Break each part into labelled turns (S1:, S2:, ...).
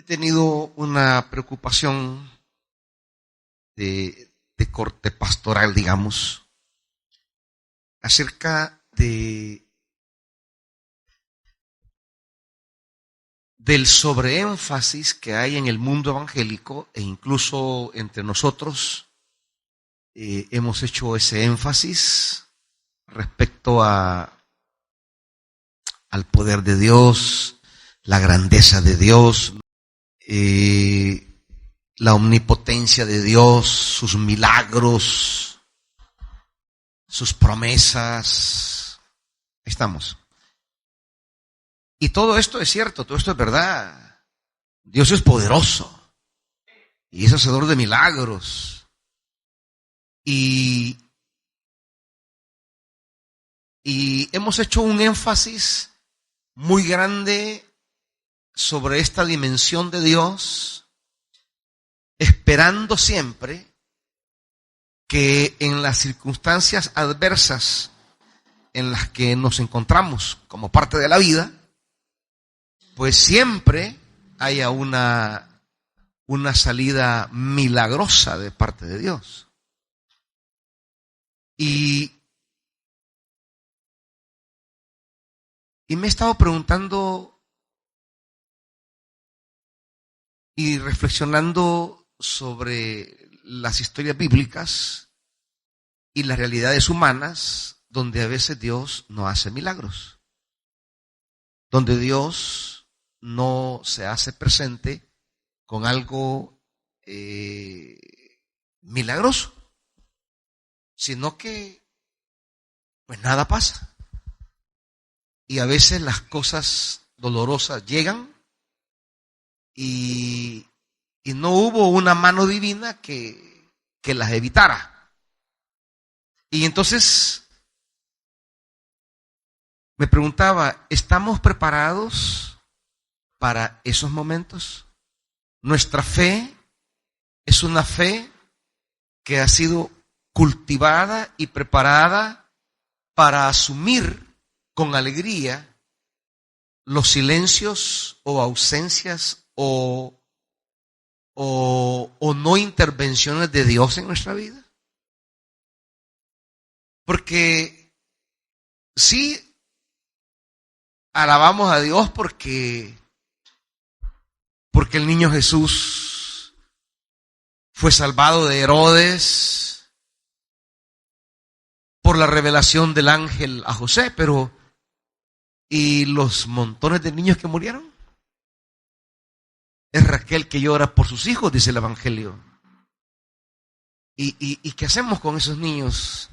S1: tenido una preocupación de corte pastoral, digamos, acerca del sobreénfasis que hay en el mundo evangélico e incluso entre nosotros. Hemos hecho ese énfasis respecto al poder de Dios, la grandeza de Dios, la omnipotencia de Dios, sus milagros, sus promesas. Ahí estamos. Y todo esto es cierto, todo esto es verdad. Dios es poderoso y es hacedor de milagros. Y hemos hecho un énfasis muy grande sobre esta dimensión de Dios, esperando siempre que en las circunstancias adversas en las que nos encontramos como parte de la vida, pues siempre haya una salida milagrosa de parte de Dios. Y me he estado preguntando y reflexionando sobre las historias bíblicas y las realidades humanas donde a veces Dios no hace milagros, donde Dios no se hace presente con algo milagroso, sino que pues nada pasa. Y a veces las cosas dolorosas llegan y no hubo una mano divina que las evitara. Y entonces me preguntaba, ¿estamos preparados para esos momentos? Nuestra fe es una fe que ha sido cultivada y preparada para asumir con alegría los silencios o ausencias o no intervenciones de Dios en nuestra vida. Porque sí alabamos a Dios porque el niño Jesús fue salvado de Herodes por la revelación del ángel a José, pero ¿y los montones de niños que murieron? Es Raquel que llora por sus hijos, dice el Evangelio. ¿Y qué hacemos con esos niños?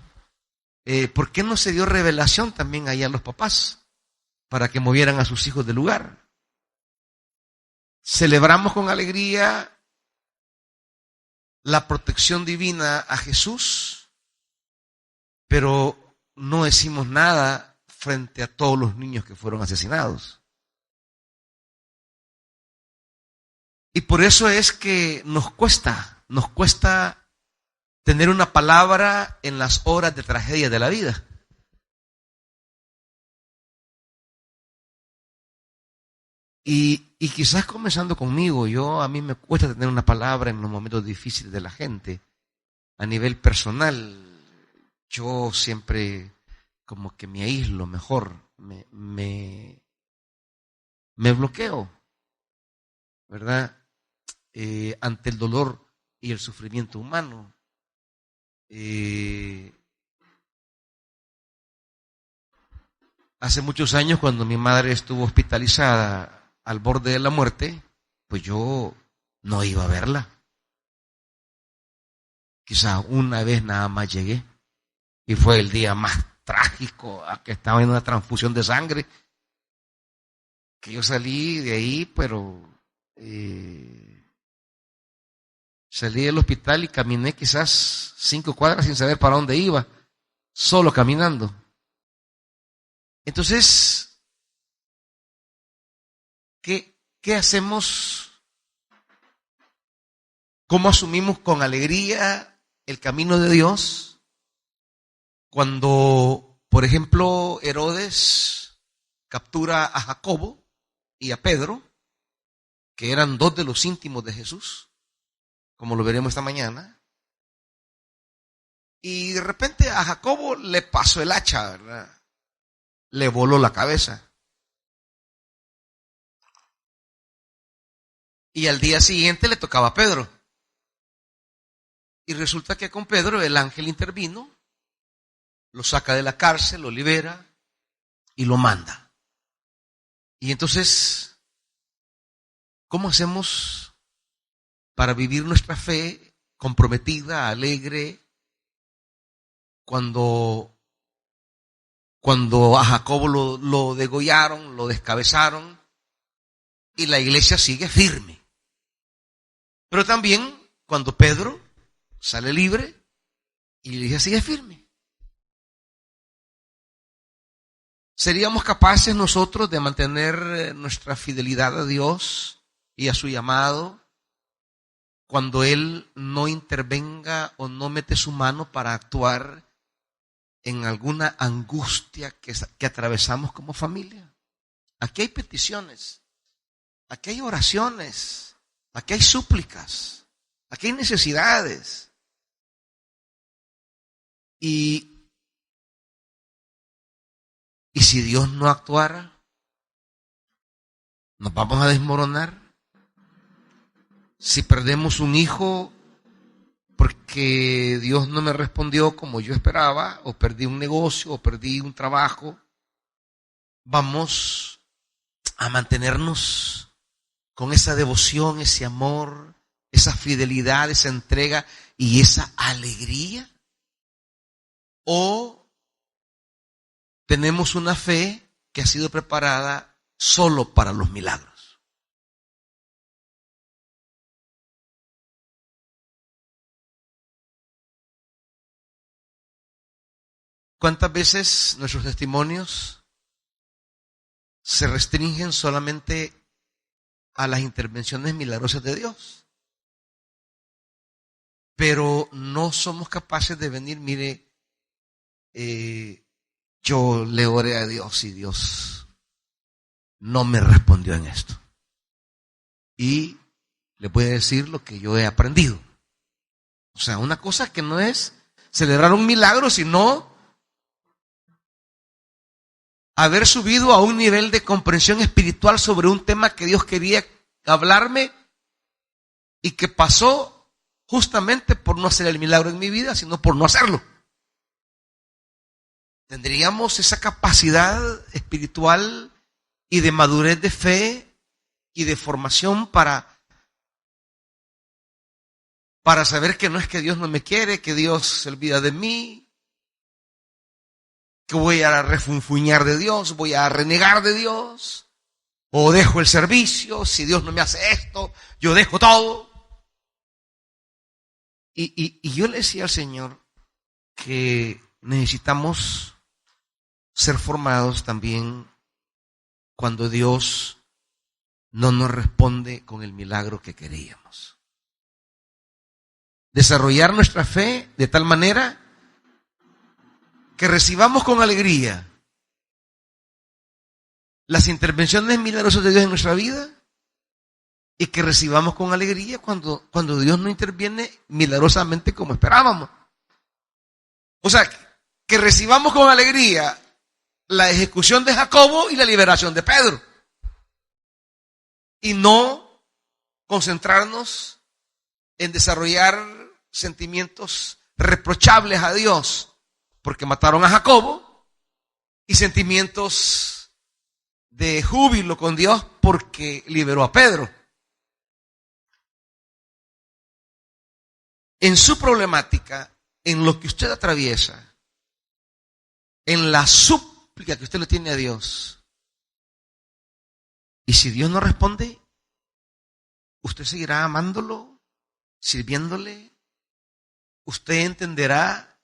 S1: ¿Por qué no se dio revelación también ahí a los papás para que movieran a sus hijos del lugar? Celebramos con alegría la protección divina a Jesús, pero no decimos nada frente a todos los niños que fueron asesinados. Y por eso es que nos cuesta tener una palabra en las horas de tragedia de la vida. Y quizás comenzando conmigo, a mí me cuesta tener una palabra en los momentos difíciles de la gente. A nivel personal, yo siempre como que me aíslo mejor, me bloqueo, ¿verdad? Ante el dolor y el sufrimiento humano. Hace muchos años, cuando mi madre estuvo hospitalizada al borde de la muerte, pues yo no iba a verla. Quizá una vez nada más llegué y fue el día más trágico, a que estaba en una transfusión de sangre, que yo salí de ahí, pero salí del hospital y caminé quizás 5 cuadras sin saber para dónde iba, solo caminando. Entonces, ¿qué hacemos? ¿Cómo asumimos con alegría el camino de Dios cuando, por ejemplo, Herodes captura a Jacobo y a Pedro que eran dos de los íntimos de Jesús, como lo veremos esta mañana. Y de repente a Jacobo le pasó el hacha, ¿verdad? Le voló la cabeza. Y al día siguiente le tocaba a Pedro. Y resulta que con Pedro el ángel intervino, lo saca de la cárcel, lo libera y lo manda. Y entonces, ¿cómo hacemos para vivir nuestra fe comprometida, alegre, cuando a Jacobo lo degollaron, lo descabezaron y la iglesia sigue firme? Pero también cuando Pedro sale libre y la iglesia sigue firme. ¿Seríamos capaces nosotros de mantener nuestra fidelidad a Dios y a su llamado cuando Él no intervenga o no mete su mano para actuar en alguna angustia que atravesamos como familia? Aquí hay peticiones, aquí hay oraciones, aquí hay súplicas, aquí hay necesidades. Y si Dios no actuara, nos vamos a desmoronar. Si perdemos un hijo porque Dios no me respondió como yo esperaba, o perdí un negocio, o perdí un trabajo, vamos a mantenernos con esa devoción, ese amor, esa fidelidad, esa entrega y esa alegría. ¿O tenemos una fe que ha sido preparada solo para los milagros? ¿Cuántas veces nuestros testimonios se restringen solamente a las intervenciones milagrosas de Dios? Pero no somos capaces de venir, mire, yo le oré a Dios y Dios no me respondió en esto. Y le voy a decir lo que yo he aprendido. O sea, una cosa que no es celebrar un milagro, sino haber subido a un nivel de comprensión espiritual sobre un tema que Dios quería hablarme y que pasó justamente por no hacer el milagro en mi vida, sino por no hacerlo. Tendríamos esa capacidad espiritual y de madurez de fe y de formación para saber que no es que Dios no me quiere, que Dios se olvida de mí, que voy a refunfuñar de Dios, voy a renegar de Dios, o dejo el servicio, si Dios no me hace esto, yo dejo todo. Y yo le decía al Señor que necesitamos ser formados también cuando Dios no nos responde con el milagro que queríamos. Desarrollar nuestra fe de tal manera que recibamos con alegría las intervenciones milagrosas de Dios en nuestra vida y que recibamos con alegría cuando Dios no interviene milagrosamente como esperábamos. O sea, que recibamos con alegría la ejecución de Jacobo y la liberación de Pedro. Y no concentrarnos en desarrollar sentimientos reprochables a Dios porque mataron a Jacobo y sentimientos de júbilo con Dios porque liberó a Pedro. En su problemática, en lo que usted atraviesa, en la súplica que usted le tiene a Dios, y si Dios no responde, usted seguirá amándolo, sirviéndole. Usted entenderá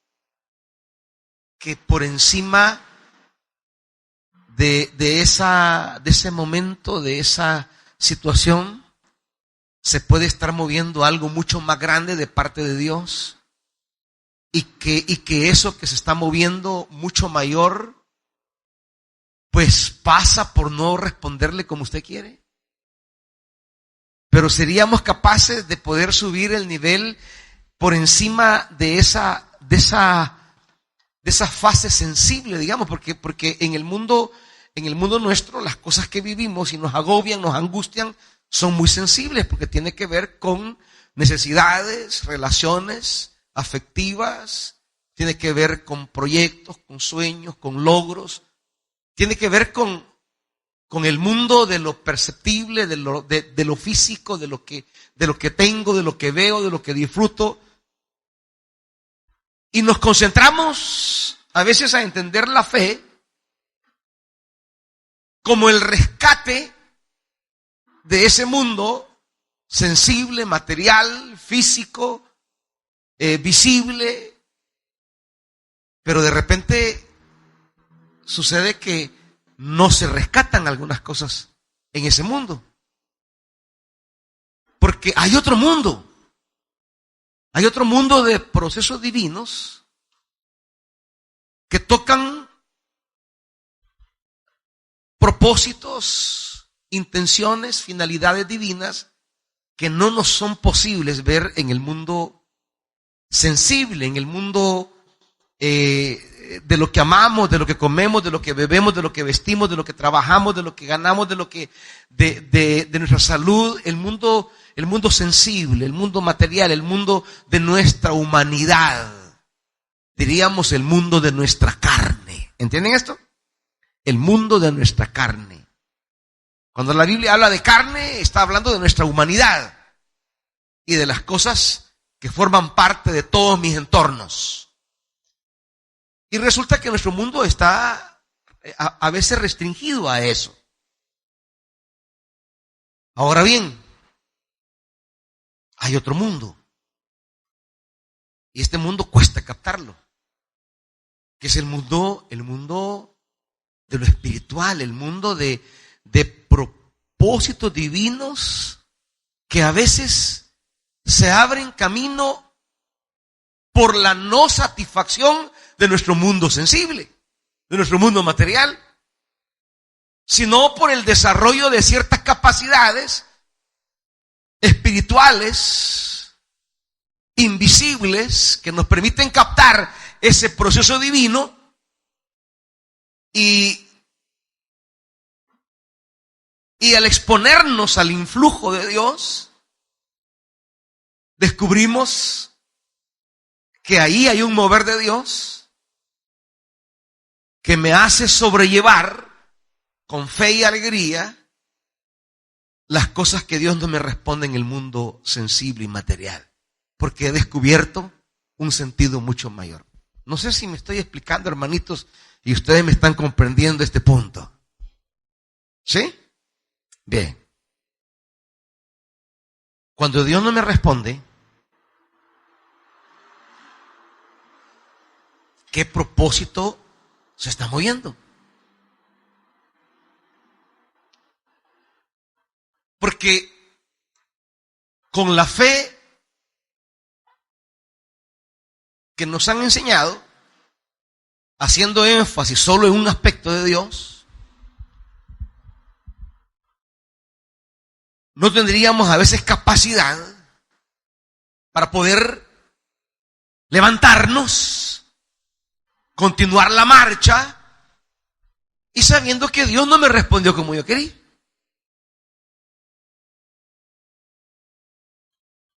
S1: que por encima de ese momento, de esa situación, se puede estar moviendo algo mucho más grande de parte de Dios, y que eso que se está moviendo mucho mayor, pues pasa por no responderle como usted quiere. pero seríamos capaces de poder subir el nivel por encima de esa fase sensible, digamos, porque en el mundo nuestro las cosas que vivimos y nos agobian, nos angustian, son muy sensibles porque tiene que ver con necesidades, relaciones afectivas, tiene que ver con proyectos, con sueños, con logros, tiene que ver con el mundo de lo perceptible, de lo físico, de lo que tengo, de lo que veo, de lo que disfruto. Y nos concentramos a veces a entender la fe como el rescate de ese mundo sensible, material, físico, visible, pero de repente sucede que no se rescatan algunas cosas en ese mundo, porque hay otro mundo de procesos divinos que tocan propósitos, intenciones, finalidades divinas que no nos son posibles ver en el mundo sensible, en el mundo de lo que amamos, de lo que comemos, de lo que bebemos, de lo que vestimos, de lo que trabajamos, de lo que ganamos, de nuestra salud, el mundo sensible, el mundo material, el mundo de nuestra humanidad, diríamos el mundo de nuestra carne. ¿Entienden esto? El mundo de nuestra carne. Cuando la Biblia habla de carne, está hablando de nuestra humanidad y de las cosas que forman parte de todos mis entornos. Y resulta que nuestro mundo está a veces restringido a eso. Ahora bien, hay otro mundo. Y este mundo cuesta captarlo. Que es el mundo de lo espiritual, el mundo de propósitos divinos que a veces se abren camino por la no satisfacción de nuestro mundo sensible, de nuestro mundo material, sino por el desarrollo de ciertas capacidades espirituales, invisibles, que nos permiten captar ese proceso divino y al exponernos al influjo de Dios, descubrimos que ahí hay un mover de Dios que me hace sobrellevar con fe y alegría las cosas que Dios no me responde en el mundo sensible y material, porque he descubierto un sentido mucho mayor. No sé si me estoy explicando, hermanitos, y ustedes me están comprendiendo este punto. ¿Sí? Bien. Cuando Dios no me responde, ¿qué propósito se está moviendo? Porque con la fe que nos han enseñado, haciendo énfasis solo en un aspecto de Dios, no tendríamos a veces capacidad para poder levantarnos, continuar la marcha, y sabiendo que Dios no me respondió como yo quería.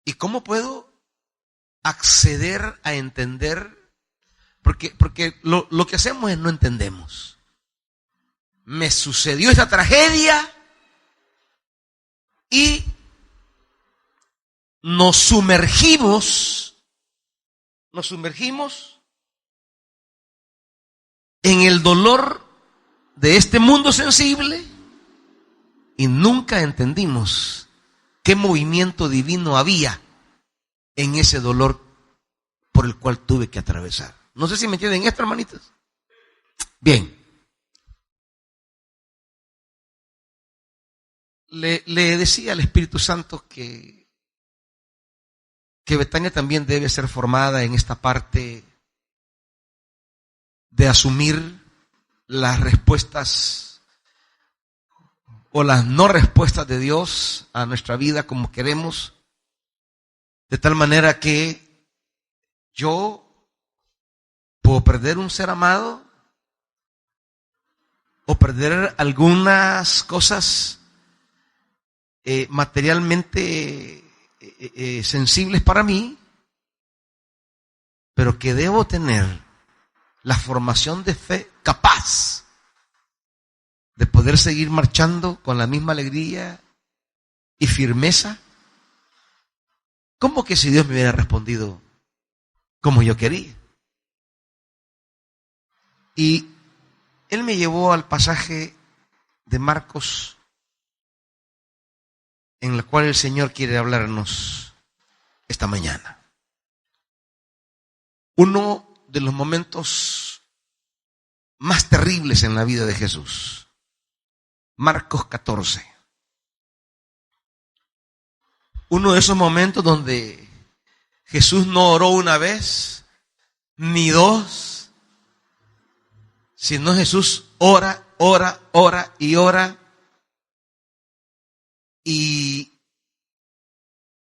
S1: ¿Y cómo puedo acceder a entender? Porque lo que hacemos es no entendemos. Me sucedió esta tragedia y nos sumergimos en el dolor de este mundo sensible y nunca entendimos qué movimiento divino había en ese dolor por el cual tuve que atravesar. No sé si me entienden esto, hermanitos. Bien. Le decía al Espíritu Santo que Betania también debe ser formada en esta parte de asumir las respuestas o las no respuestas de Dios a nuestra vida como queremos, de tal manera que yo puedo perder un ser amado o perder algunas cosas materialmente sensibles para mí, pero que debo tener la formación de fe capaz de poder seguir marchando con la misma alegría y firmeza. ¿Cómo que si Dios me hubiera respondido como yo quería? Y Él me llevó al pasaje de Marcos, en el cual el Señor quiere hablarnos esta mañana. Uno de los momentos más terribles en la vida de Jesús. Marcos 14. Uno de esos momentos donde Jesús no oró una vez, ni dos, sino Jesús ora, ora, ora y ora. Y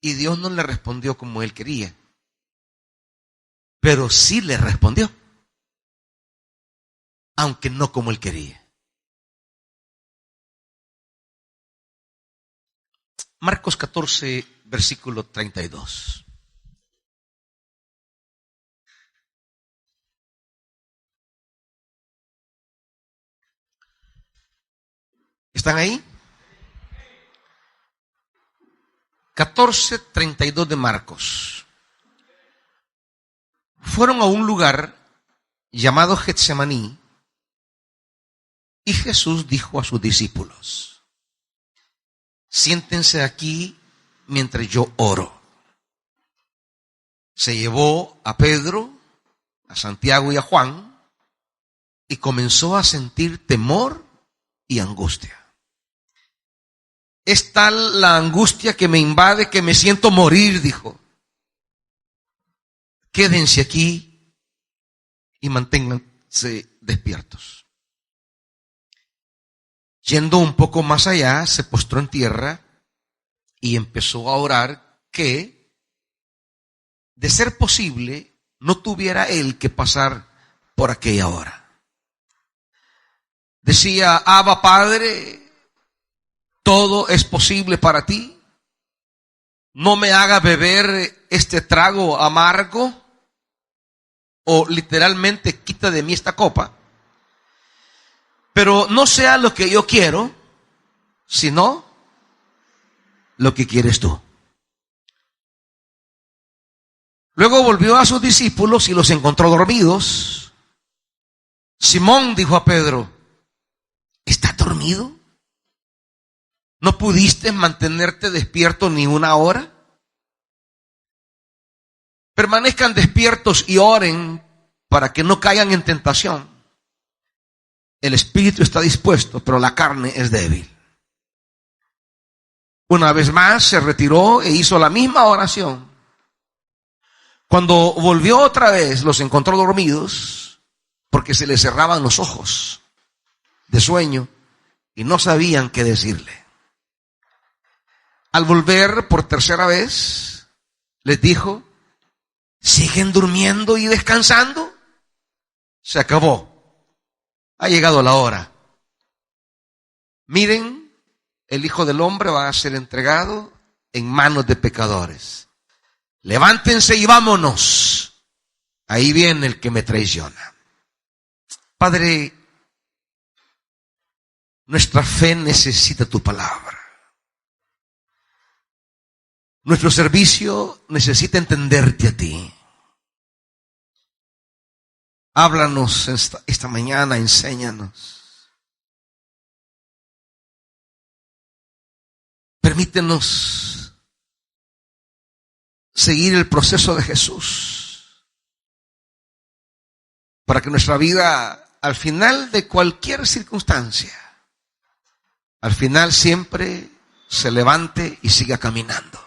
S1: Dios no le respondió como Él quería. Pero sí le respondió, aunque no como Él quería. Marcos 14, versículo 32. ¿Están ahí? 14:32 de Marcos. Fueron a un lugar llamado Getsemaní y Jesús dijo a sus discípulos: siéntense aquí mientras yo oro. Se llevó a Pedro, a Santiago y a Juan y comenzó a sentir temor y angustia. Es tal la angustia que me invade que me siento morir, dijo. Quédense aquí y manténganse despiertos. Yendo un poco más allá, se postró en tierra y empezó a orar que, de ser posible, no tuviera él que pasar por aquella hora. Decía: Abba, Padre, todo es posible para ti. No me haga beber este trago amargo, o literalmente quita de mí esta copa, pero no sea lo que yo quiero, sino lo que quieres tú. Luego volvió a sus discípulos y los encontró dormidos. Simón dijo a Pedro: ¿estás dormido? ¿No pudiste mantenerte despierto ni una hora? Permanezcan despiertos y oren para que no caigan en tentación. El espíritu está dispuesto, pero la carne es débil. Una vez más se retiró e hizo la misma oración. Cuando volvió otra vez, los encontró dormidos porque se les cerraban los ojos de sueño y no sabían qué decirle. Al volver por tercera vez, les dijo: ¿siguen durmiendo y descansando? Se acabó. Ha llegado la hora. Miren, el Hijo del Hombre va a ser entregado en manos de pecadores. Levántense y vámonos. Ahí viene el que me traiciona. Padre, nuestra fe necesita tu palabra. Nuestro servicio necesita entenderte a ti. Háblanos esta mañana, enséñanos. Permítenos seguir el proceso de Jesús para que nuestra vida, al final de cualquier circunstancia, al final siempre se levante y siga caminando.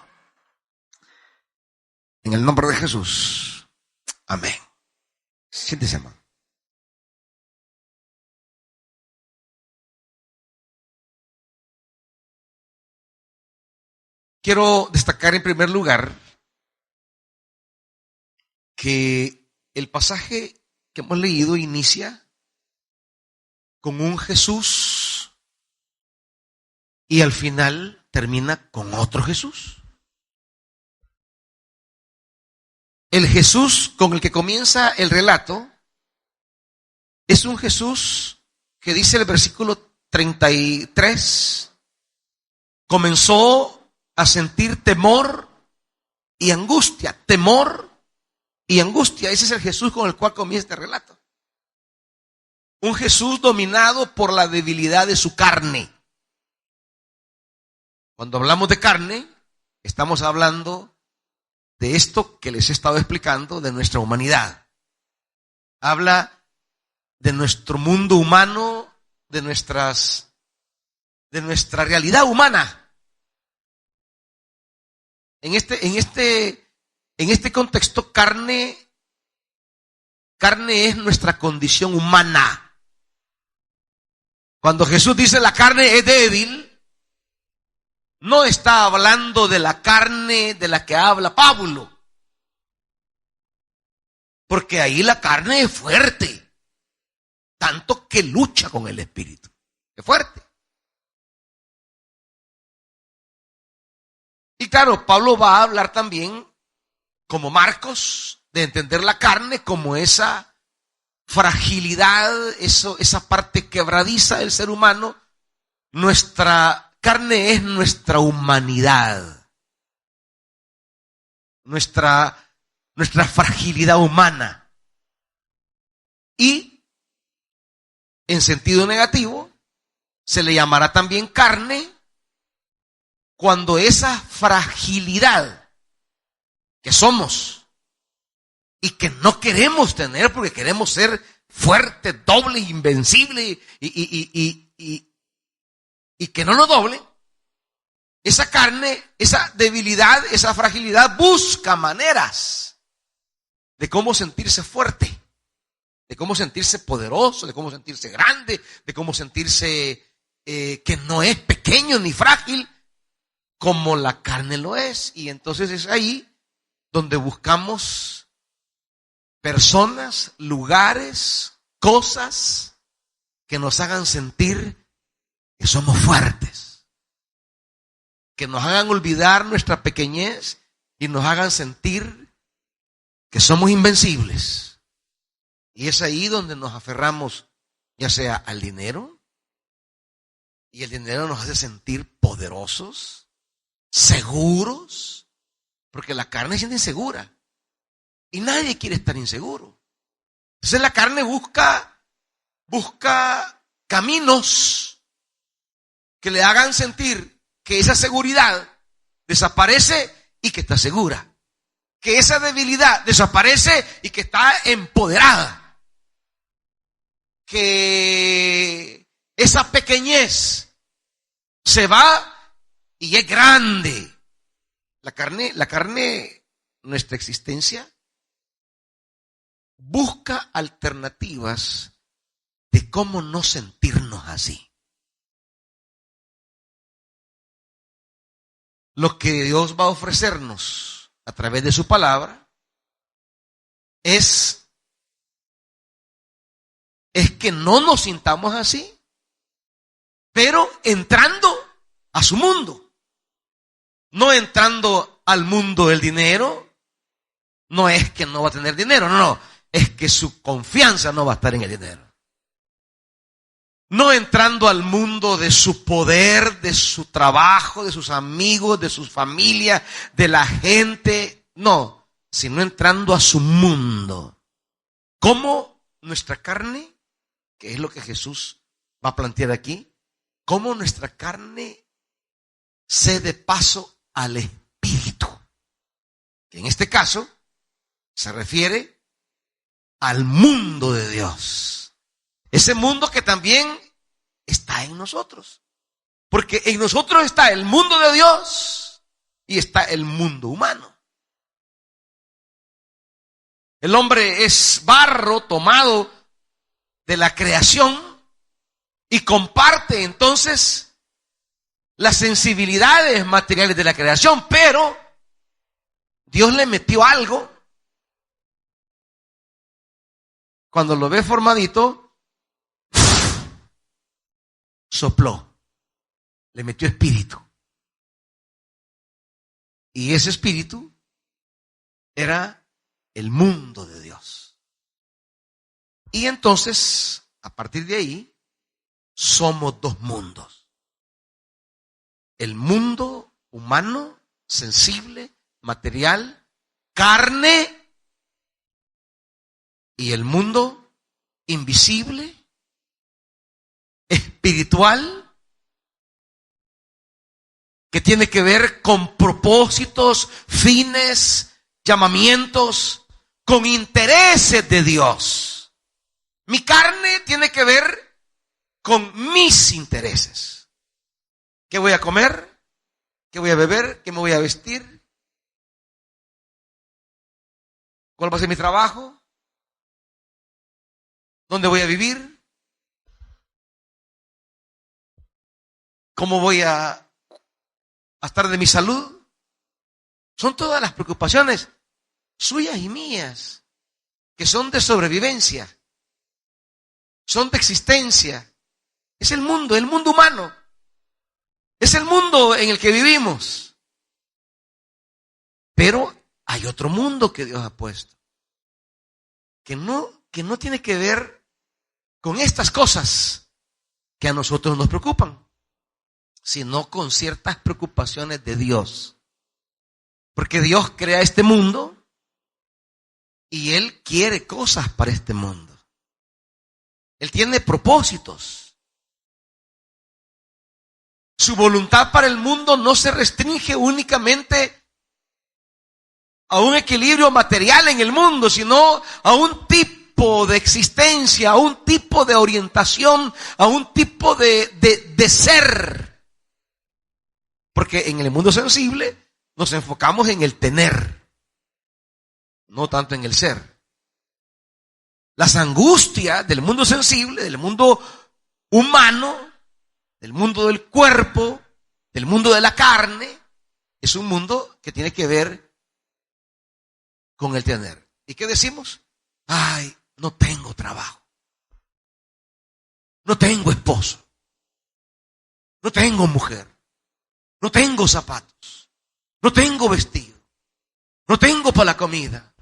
S1: En el nombre de Jesús. Amén. Siéntese, hermano. quiero destacar en primer lugar que el pasaje que hemos leído inicia con un Jesús y al final termina con otro Jesús. El Jesús con el que comienza el relato es un Jesús que dice el versículo 33, comenzó a sentir temor y angustia, temor y angustia. Ese es el Jesús con el cual comienza este relato. Un Jesús dominado por la debilidad de su carne. Cuando hablamos de carne, estamos hablando de esto que les he estado explicando, de nuestra humanidad. Habla de nuestro mundo humano, de nuestra realidad humana. En este contexto, carne es nuestra condición humana. Cuando Jesús dice la carne es débil, no está hablando de la carne de la que habla Pablo. Porque ahí la carne es fuerte, tanto que lucha con el espíritu. Es fuerte. Y claro, Pablo va a hablar también, como Marcos, de entender la carne como esa fragilidad, esa parte quebradiza del ser humano. Nuestra carne es nuestra humanidad, nuestra fragilidad humana. Y en sentido negativo, se le llamará también carne cuando esa fragilidad que somos y que no queremos tener porque queremos ser fuerte, doble, invencible y que no nos doble, esa carne, esa debilidad, esa fragilidad busca maneras de cómo sentirse fuerte, de cómo sentirse poderoso, de cómo sentirse grande, de cómo sentirse que no es pequeño ni frágil como la carne lo es. Y entonces es ahí donde buscamos personas, lugares, cosas que nos hagan sentir que somos fuertes, que nos hagan olvidar nuestra pequeñez y nos hagan sentir que somos invencibles. Y es ahí donde nos aferramos, ya sea al dinero, y el dinero nos hace sentir poderosos, seguros, porque la carne se siente insegura y nadie quiere estar inseguro. Entonces la carne busca caminos que le hagan sentir que esa seguridad desaparece y que está segura, que esa debilidad desaparece y que está empoderada, que esa pequeñez se va y es grande. La carne, nuestra existencia, busca alternativas de cómo no sentirnos así. Lo que Dios va a ofrecernos a través de su palabra es que no nos sintamos así, pero entrando a su mundo. No entrando al mundo del dinero, no es que no va a tener dinero, no, es que su confianza no va a estar en el dinero. No entrando al mundo de su poder, de su trabajo, de sus amigos, de sus familias, de la gente, no, sino entrando a su mundo. ¿Cómo nuestra carne, que es lo que Jesús va a plantear aquí, cómo nuestra carne cede paso al espíritu, que en este caso se refiere al mundo de Dios, ese mundo que también está en nosotros, porque en nosotros está el mundo de Dios y está el mundo humano. El hombre es barro tomado de la creación y comparte entonces las sensibilidades materiales de la creación, pero Dios le metió algo. Cuando lo ve formadito, sopló, le metió espíritu. Y ese espíritu era el mundo de Dios. Y entonces, a partir de ahí, somos dos mundos. El mundo humano, sensible, material, carne, y el mundo invisible, espiritual, que tiene que ver con propósitos, fines, llamamientos, con intereses de Dios. Mi carne tiene que ver con mis intereses. ¿Qué voy a comer? ¿Qué voy a beber? ¿Qué me voy a vestir? ¿Cuál va a ser mi trabajo? ¿Dónde voy a vivir? ¿Cómo voy a estar de mi salud? Son todas las preocupaciones suyas y mías, que son de sobrevivencia, son de existencia. Es el mundo humano. Es el mundo en el que vivimos. Pero hay otro mundo que Dios ha puesto, que no tiene que ver con estas cosas que a nosotros nos preocupan, sino con ciertas preocupaciones de Dios. Porque Dios crea este mundo y Él quiere cosas para este mundo. Él tiene propósitos. Su voluntad para el mundo no se restringe únicamente a un equilibrio material en el mundo, sino a un tipo de existencia, a un tipo de orientación, a un tipo de ser. Porque en el mundo sensible nos enfocamos en el tener, no tanto en el ser. Las angustias del mundo sensible, del mundo humano, del mundo del cuerpo, del mundo de la carne, es un mundo que tiene que ver con el tener. ¿Y qué decimos? Ay, no tengo trabajo, no tengo esposo, no tengo mujer, no tengo zapatos, no tengo vestido, no tengo para la comida,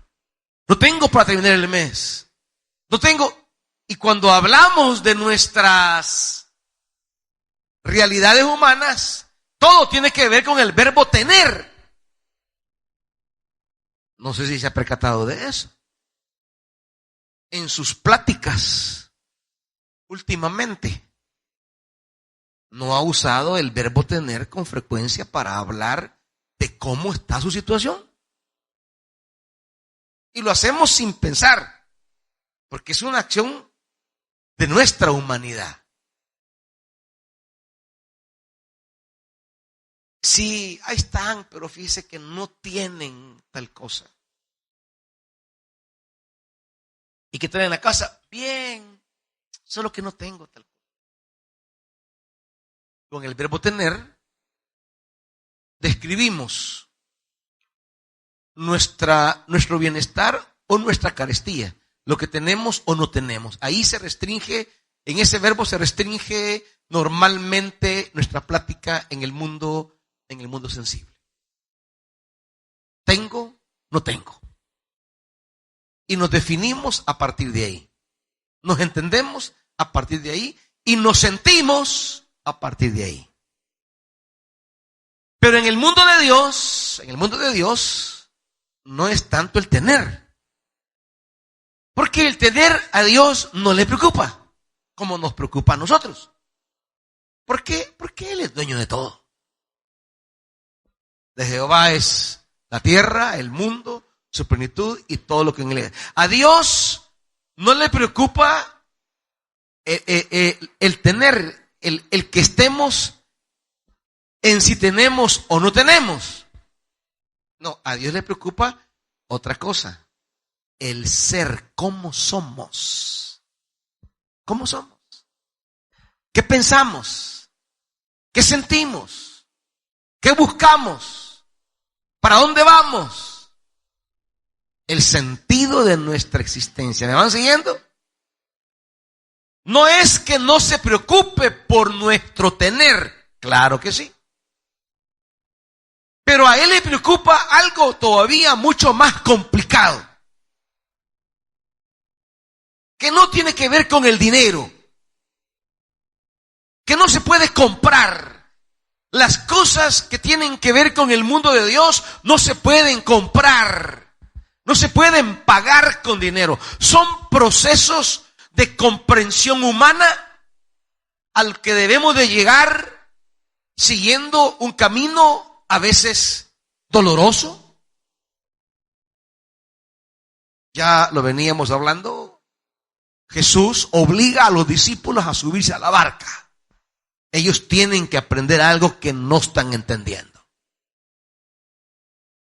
S1: no tengo para terminar el mes, no tengo. Y cuando hablamos de nuestras realidades humanas, todo tiene que ver con el verbo tener. No sé si se ha percatado de eso. En sus pláticas últimamente no ha usado el verbo tener con frecuencia para hablar de cómo está su situación. Y lo hacemos sin pensar, porque es una acción de nuestra humanidad. Sí, ahí están, pero fíjese que no tienen tal cosa. ¿Y qué traen en la casa? Bien, solo que no tengo tal cosa. Con el verbo tener, describimos nuestro bienestar o nuestra carestía, lo que tenemos o no tenemos. Ahí se restringe, en ese verbo se restringe normalmente nuestra plática en el mundo sensible. Tengo, no tengo. Y nos definimos a partir de ahí. Nos entendemos a partir de ahí y nos sentimos a partir de ahí. Pero en el mundo de Dios, no es tanto el tener. Porque el tener a Dios no le preocupa, como nos preocupa a nosotros. ¿Por qué? Porque Él es dueño de todo. De Jehová es la tierra, el mundo, su plenitud y todo lo que en él es. A Dios no le preocupa el tener, el que estemos en si tenemos o no tenemos. No, a Dios le preocupa otra cosa. El ser, cómo somos. ¿Cómo somos? ¿Qué pensamos? ¿Qué sentimos? ¿Qué buscamos? ¿Para dónde vamos? El sentido de nuestra existencia. ¿Me van siguiendo? No es que no se preocupe por nuestro tener. Claro que sí. Pero a él le preocupa algo todavía mucho más complicado, que no tiene que ver con el dinero, que no se puede comprar. Las cosas que tienen que ver con el mundo de Dios no se pueden comprar, no se pueden pagar con dinero. Son procesos de comprensión humana al que debemos de llegar siguiendo un camino a veces doloroso. Ya lo veníamos hablando. Jesús obliga a los discípulos a subirse a la barca. Ellos tienen que aprender algo que no están entendiendo.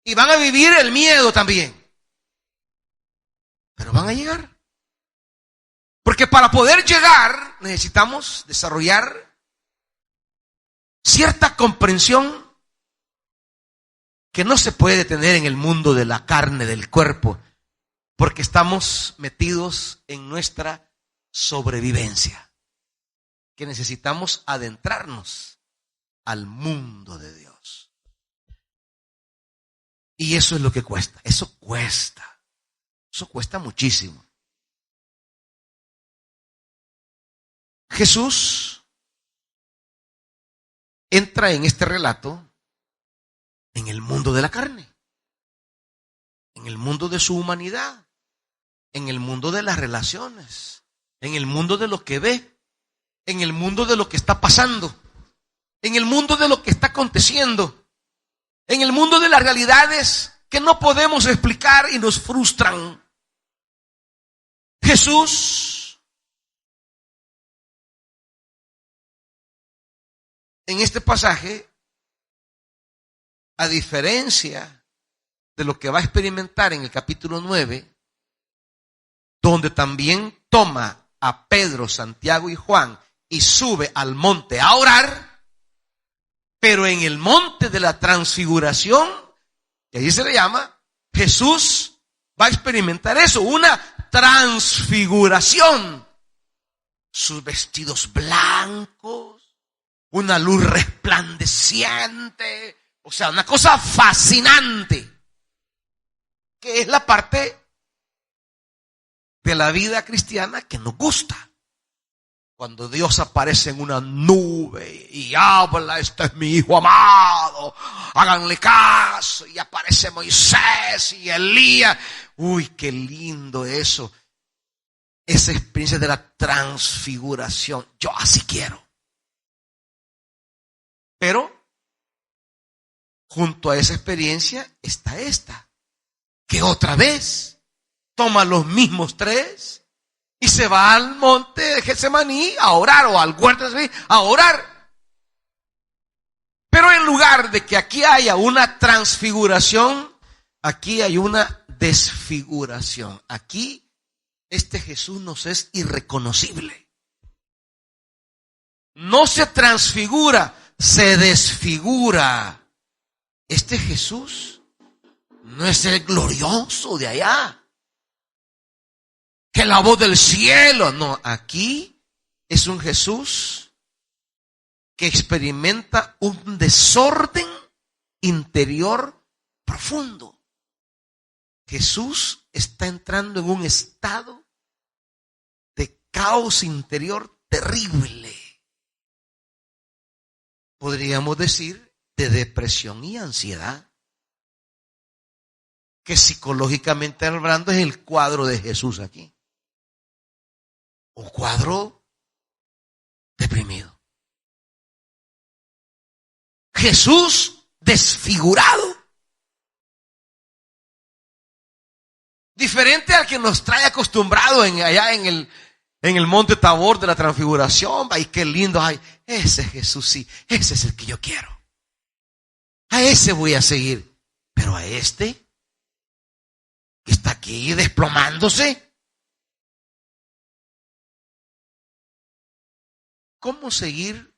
S1: Y van a vivir el miedo también. Pero van a llegar. Porque para poder llegar necesitamos desarrollar cierta comprensión que no se puede tener en el mundo de la carne, del cuerpo, porque estamos metidos en nuestra sobrevivencia, que necesitamos adentrarnos al mundo de Dios. Y eso es lo que cuesta, eso cuesta muchísimo. Jesús entra en este relato en el mundo de la carne, en el mundo de su humanidad, en el mundo de las relaciones, en el mundo de lo que ve, en el mundo de lo que está pasando, en el mundo de lo que está aconteciendo, en el mundo de las realidades que no podemos explicar y nos frustran. Jesús, en este pasaje, a diferencia de lo que va a experimentar en el capítulo 9, donde también toma a Pedro, Santiago y Juan y sube al monte a orar, pero en el monte de la transfiguración, que allí se le llama, Jesús va a experimentar eso, una transfiguración. Sus vestidos blancos, una luz resplandeciente, o sea, una cosa fascinante, que es la parte de la vida cristiana que nos gusta. Cuando Dios aparece en una nube y habla, este es mi hijo amado, háganle caso, y aparece Moisés y Elías. Uy, qué lindo eso. Esa experiencia de la transfiguración. Yo así quiero. Pero junto a esa experiencia está esta, que otra vez toma los mismos tres y se va al monte de Getsemaní a orar, o al huerto de Getsemaní a orar. Pero en lugar de que aquí haya una transfiguración, aquí hay una desfiguración. Aquí este Jesús nos es irreconocible. No se transfigura, se desfigura. Este Jesús no es el glorioso de allá, que la voz del cielo. No, aquí es un Jesús que experimenta un desorden interior profundo. Jesús está entrando en un estado de caos interior terrible. Podríamos decir de depresión y ansiedad, que psicológicamente hablando es el cuadro de Jesús aquí. Un cuadro deprimido. Jesús desfigurado. Diferente al que nos trae acostumbrado allá en el monte Tabor de la transfiguración. Ay, qué lindo. Ay, ese Jesús sí, ese es el que yo quiero. A ese voy a seguir. Pero a este que está aquí desplomándose. ¿Cómo seguir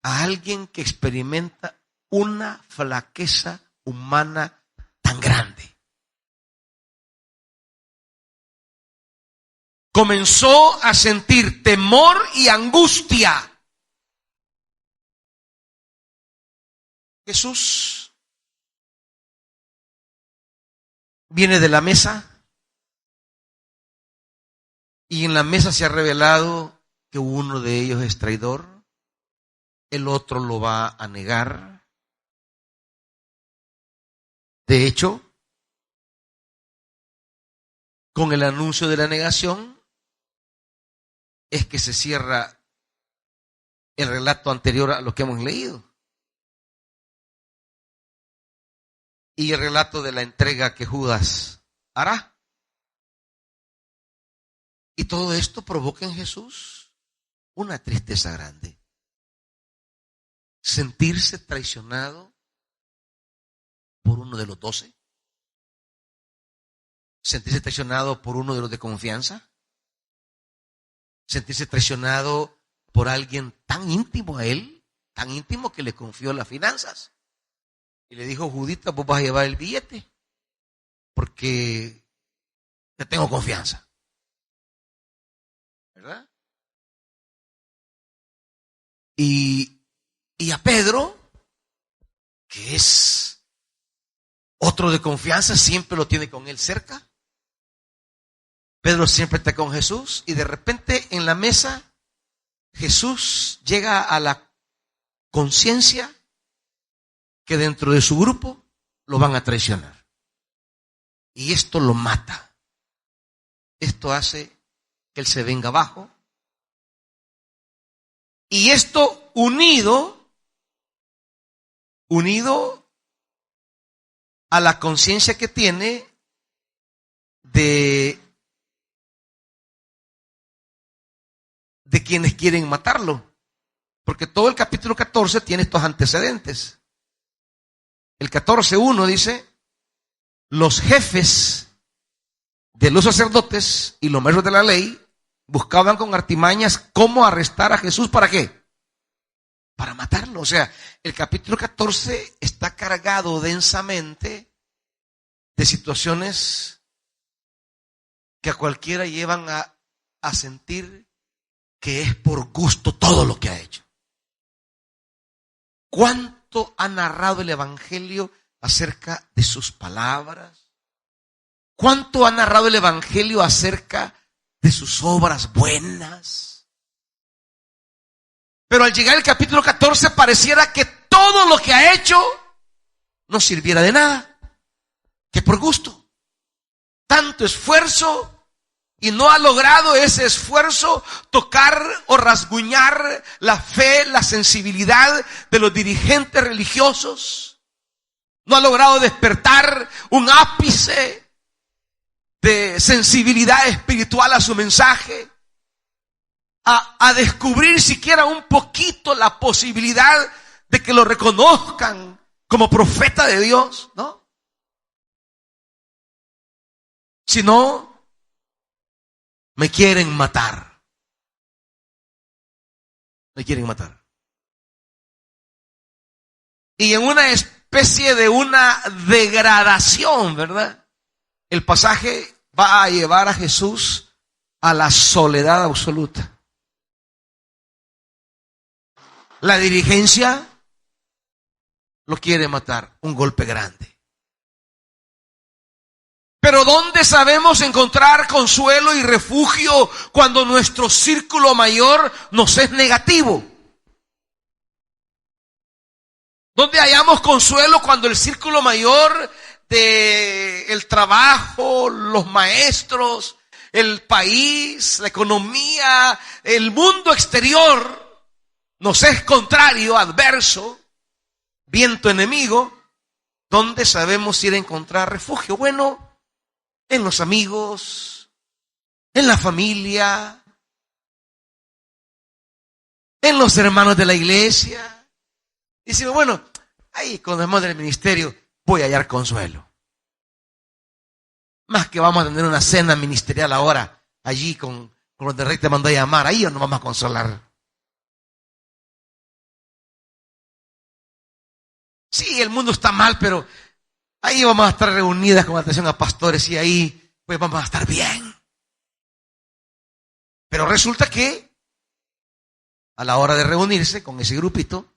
S1: a alguien que experimenta una flaqueza humana tan grande. Comenzó a sentir temor y angustia. Jesús viene de la mesa y en la mesa se ha revelado que uno de ellos es traidor, el otro lo va a negar. De hecho, con el anuncio de la negación es que se cierra el relato anterior a lo que hemos leído. Y el relato de la entrega que Judas hará. Y todo esto provoca en Jesús una tristeza grande. Sentirse traicionado por uno de los 12. Sentirse traicionado por uno de los de confianza. Sentirse traicionado por alguien tan íntimo a él, tan íntimo que le confió las finanzas. Y le dijo: Judita, vos vas a llevar el billete porque te tengo confianza. ¿Verdad? Y a Pedro, que es otro de confianza, siempre lo tiene con él cerca. Pedro siempre está con Jesús y de repente en la mesa Jesús llega a la conciencia que dentro de su grupo lo van a traicionar. Y esto lo mata. Esto hace que él se venga abajo. Y esto unido a la conciencia que tiene de quienes quieren matarlo. Porque todo el capítulo 14 tiene estos antecedentes. El 14:1 dice: los jefes de los sacerdotes y los maestros de la ley buscaban con artimañas cómo arrestar a Jesús. ¿Para qué? Para matarlo. O sea, el capítulo 14 está cargado densamente de situaciones que a cualquiera llevan a sentir que es por gusto todo lo que ha hecho. ¿Cuánto ha narrado el Evangelio acerca de sus palabras? ¿Cuánto ha narrado el Evangelio acerca de sus obras buenas? Pero al llegar al capítulo 14 pareciera que todo lo que ha hecho no sirviera de nada, que por gusto. Tanto esfuerzo y no ha logrado ese esfuerzo tocar o rasguñar la fe, la sensibilidad de los dirigentes religiosos. No ha logrado despertar un ápice de sensibilidad espiritual a su mensaje. A descubrir siquiera un poquito la posibilidad de que lo reconozcan como profeta de Dios, ¿no? Si no, me quieren matar. Me quieren matar. Y en una especie de una degradación, ¿verdad? El pasaje va a llevar a Jesús a la soledad absoluta. La dirigencia lo quiere matar, un golpe grande. Pero ¿dónde sabemos encontrar consuelo y refugio cuando nuestro círculo mayor nos es negativo? ¿Dónde hallamos consuelo cuando el círculo mayor del trabajo, los maestros, el país, la economía, el mundo exterior nos es contrario, adverso, viento enemigo? ¿Dónde sabemos ir a encontrar refugio? Bueno, en los amigos, en la familia, en los hermanos de la iglesia. Y decimos, bueno, ahí con los hermanos del ministerio voy a hallar consuelo. Más que vamos a tener una cena ministerial ahora, allí con los de Rey te mandó a llamar, ahí nos vamos a consolar. Sí, el mundo está mal, pero ahí vamos a estar reunidas con atención a pastores y ahí pues vamos a estar bien. Pero resulta que a la hora de reunirse con ese grupito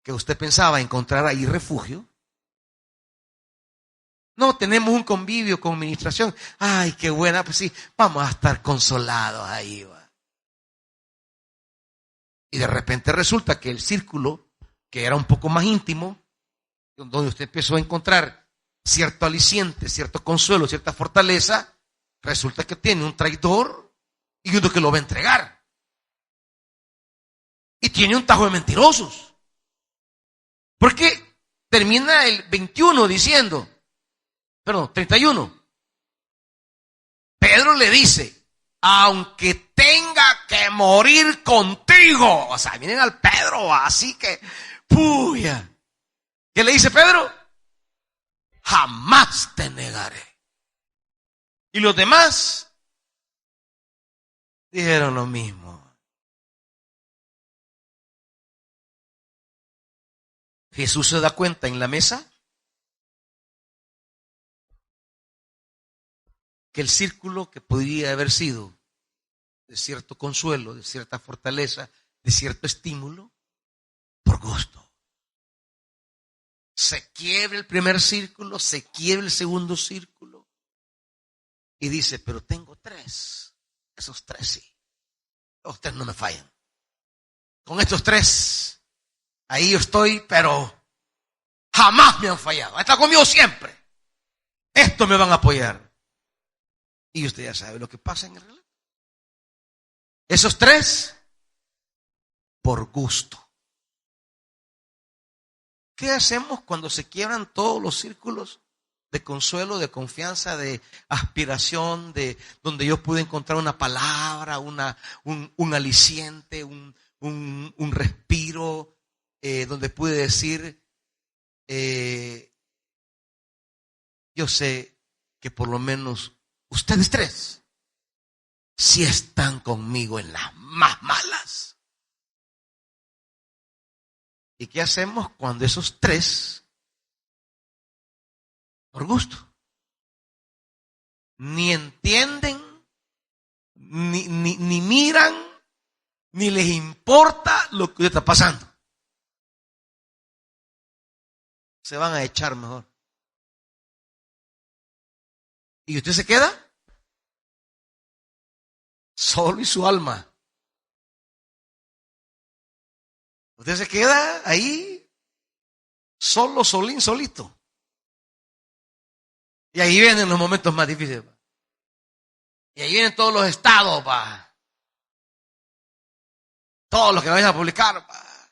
S1: que usted pensaba encontrar ahí refugio, no, tenemos un convivio con administración. Ay, qué buena, pues sí, vamos a estar consolados ahí. Va. Y de repente resulta que el círculo, que era un poco más íntimo, donde usted empezó a encontrar cierto aliciente, cierto consuelo, cierta fortaleza, resulta que tiene un traidor y uno que lo va a entregar. Y tiene un tajo de mentirosos. Porque termina el 21 diciendo, perdón, 31. Pedro le dice, aunque tenga que morir contigo. O sea, miren al Pedro, así que, puya. ¿Qué le dice Pedro? Jamás te negaré. Y los demás dijeron lo mismo. Jesús se da cuenta en la mesa que el círculo que podría haber sido de cierto consuelo, de cierta fortaleza, de cierto estímulo, por gusto. Se quiebra el primer círculo, se quiebra el segundo círculo y dice, pero tengo tres. Esos tres sí. Los tres no me fallan. Con estos tres, ahí yo estoy, pero jamás me han fallado. Está conmigo siempre. Estos me van a apoyar. Y usted ya sabe lo que pasa en el relato. Esos tres, por gusto. ¿Qué hacemos cuando se quiebran todos los círculos de consuelo, de confianza, de aspiración, de donde yo pude encontrar una palabra, un aliciente, un respiro, donde pude decir, yo sé que por lo menos ustedes tres sí están conmigo en las más malas? ¿Y qué hacemos cuando esos tres, por gusto, ni entienden, ni miran, ni les importa lo que está pasando? Se van a echar mejor. ¿Y usted se queda? Solo y su alma. Usted se queda ahí, solo, solín, solito. Y ahí vienen los momentos más difíciles. Y ahí vienen todos los estados, pa. Todos los que vayan a publicar, pa.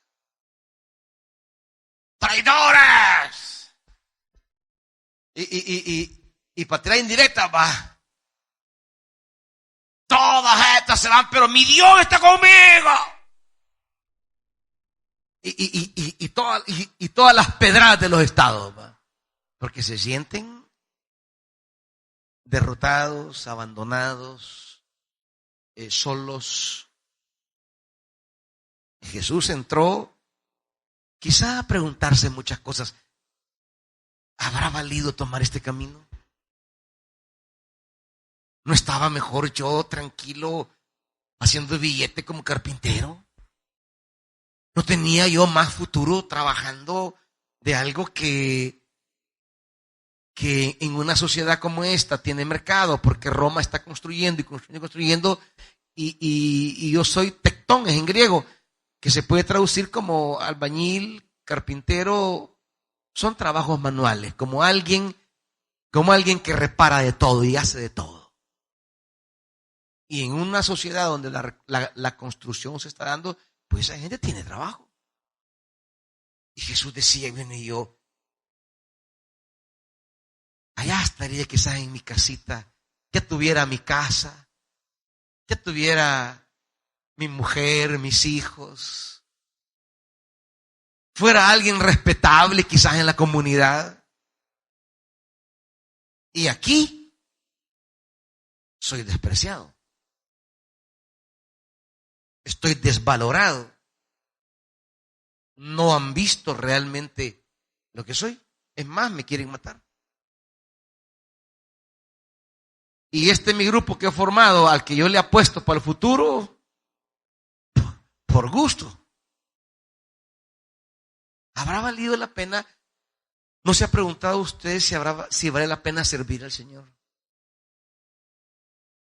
S1: ¡Traidores! Y para tirar indirecta, pa. Todas estas se van, pero mi Dios está conmigo. Y todas las pedradas de los estados, pa. Porque se sienten derrotados, abandonados, solos. Jesús entró quizá a preguntarse muchas cosas. ¿Habrá valido tomar este camino? ¿No estaba mejor yo tranquilo haciendo billete como carpintero? ¿No tenía yo más futuro trabajando de algo que en una sociedad como esta tiene mercado? Porque Roma está construyendo y construyendo y construyendo. Y yo soy tectón, es en griego, que se puede traducir como albañil, carpintero. Son trabajos manuales, como alguien que repara de todo y hace de todo. Y en una sociedad donde la construcción se está dando, pues esa gente tiene trabajo. Y Jesús decía, viene yo, allá estaría quizás en mi casita, ya tuviera mi casa, ya tuviera mi mujer, mis hijos, fuera alguien respetable quizás en la comunidad. Y aquí soy despreciado. Estoy desvalorado. No han visto realmente lo que soy. Es más, me quieren matar. Y este es mi grupo que he formado, al que yo le apuesto para el futuro, por gusto. ¿Habrá valido la pena? ¿No se ha preguntado usted si vale la pena servir al Señor?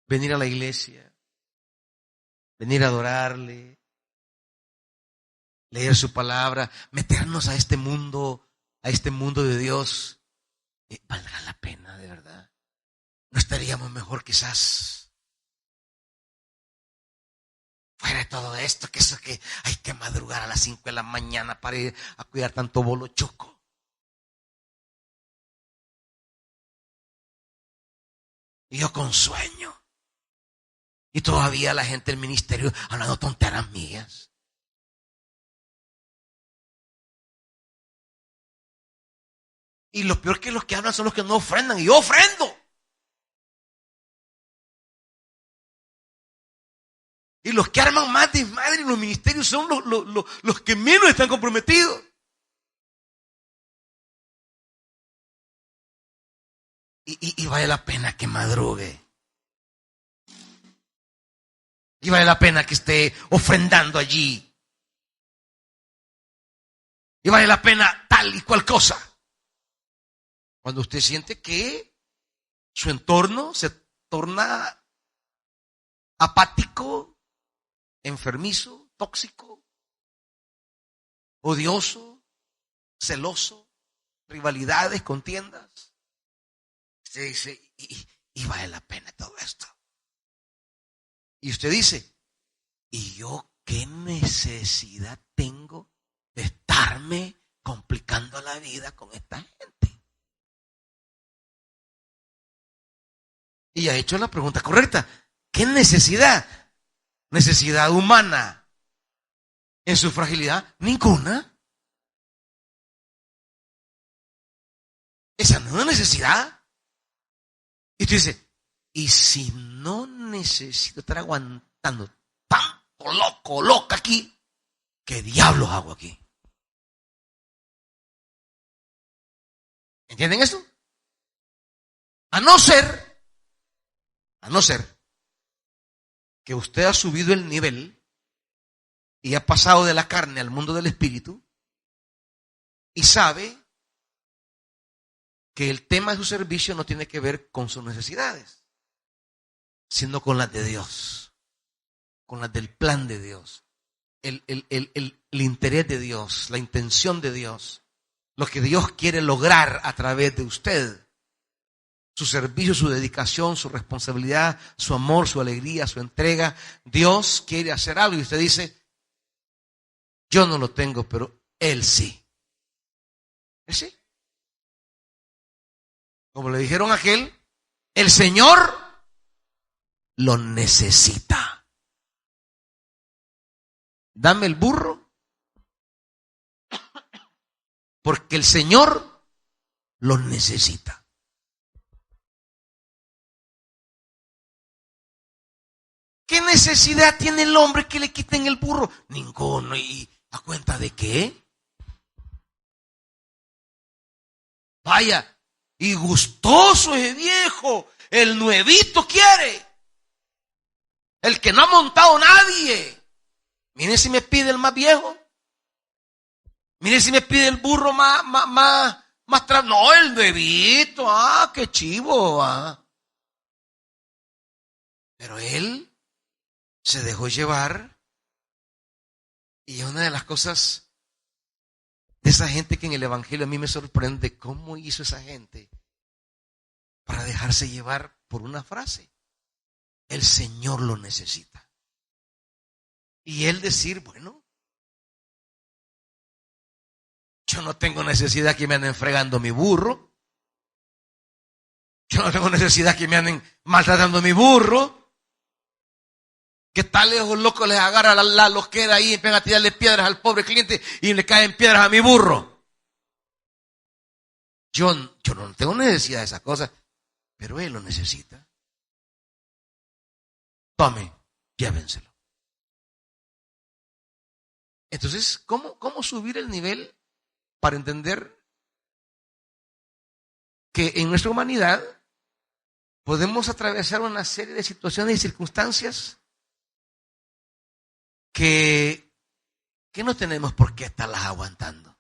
S1: Venir a la iglesia, venir a adorarle, leer su palabra, meternos a este mundo de Dios. ¿Valdrá la pena de verdad? ¿No estaríamos mejor quizás fuera de todo esto, que eso que hay que madrugar a las 5 de la mañana para ir a cuidar tanto bolo choco? Y yo con sueño. Y todavía la gente del ministerio hablando tonteras mías. Y lo peor que los que hablan son los que no ofrendan. Y yo ofrendo. Y los que arman más desmadre en los ministerios son los que menos están comprometidos. Y vale la pena que madrugue. Y vale la pena que esté ofrendando allí. Y vale la pena tal y cual cosa. Cuando usted siente que su entorno se torna apático, enfermizo, tóxico, odioso, celoso, rivalidades, contiendas. Usted dice, y vale la pena todo esto. Y usted dice, ¿y yo qué necesidad tengo de estarme complicando la vida con esta gente? Y ha hecho la pregunta correcta. ¿Qué necesidad? ¿Necesidad humana en su fragilidad? Ninguna. Esa no es una necesidad. Y usted dice, ¿y si no necesito estar aguantando tanto loco, loca aquí? ¿Qué diablos hago aquí? ¿Entienden esto? A no ser que usted ha subido el nivel y ha pasado de la carne al mundo del espíritu y sabe que el tema de su servicio no tiene que ver con sus necesidades, sino con las de Dios, con las del plan de Dios, el interés de Dios, la intención de Dios, lo que Dios quiere lograr a través de usted. Su servicio, su dedicación, su responsabilidad, su amor, su alegría, su entrega. Dios quiere hacer algo y usted dice, yo no lo tengo, pero Él sí. Él sí. Como le dijeron a aquel, el Señor lo necesita. Dame el burro, porque el Señor lo necesita. ¿Qué necesidad tiene el hombre que le quiten el burro? Ninguno. ¿Y a cuenta de qué? Vaya, y gustoso ese viejo, el nuevito quiere, el que no ha montado nadie. Miren si me pide el más viejo. Miren si me pide el burro más no, el nuevito, qué chivo, Pero él se dejó llevar y es una de las cosas de esa gente que en el evangelio a mí me sorprende cómo hizo esa gente para dejarse llevar por una frase. El Señor lo necesita. Y él decir, bueno, yo no tengo necesidad que me anden fregando mi burro. Yo no tengo necesidad que me anden maltratando mi burro. Que tal lejos loco les agarra la loquera ahí y empiezan a tirarle piedras al pobre cliente y le caen piedras a mi burro. Yo no tengo necesidad de esas cosas, pero él lo necesita. Tome, llévenselo. Entonces, ¿cómo subir el nivel para entender que en nuestra humanidad podemos atravesar una serie de situaciones y circunstancias que no tenemos por qué estarlas aguantando.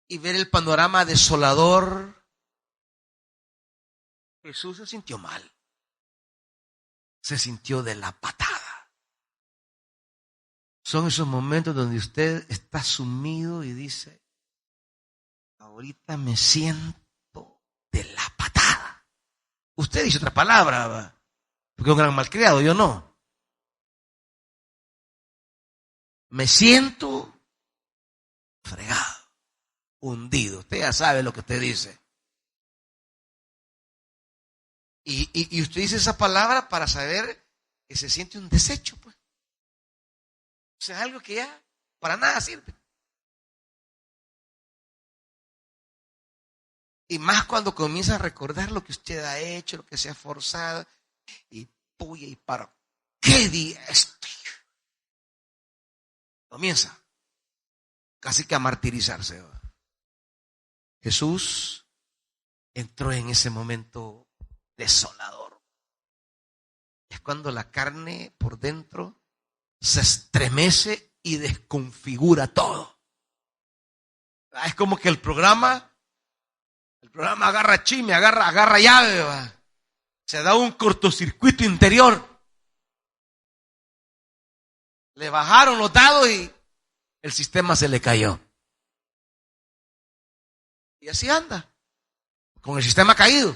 S1: Y ver el panorama desolador, Jesús se sintió mal. Se sintió de la patada. Son esos momentos donde usted está sumido y dice, ahorita me siento de la patada. Usted dice otra palabra, porque es un gran malcriado, yo no. Me siento fregado, hundido. Usted ya sabe lo que usted dice. Y usted dice esa palabra para saber que se siente un desecho, pues. O sea, algo que ya para nada sirve. Y más cuando comienza a recordar lo que usted ha hecho, lo que se ha forzado. Y puya, ¿y para qué di esto? Comienza casi que a martirizarse. Jesús entró en ese momento desolador. Es cuando la carne por dentro se estremece y desconfigura todo. Es como que el programa agarra chisme, agarra llave, ¿va? Se da un cortocircuito interior. Le bajaron los dados y el sistema se le cayó. Y así anda, con el sistema caído.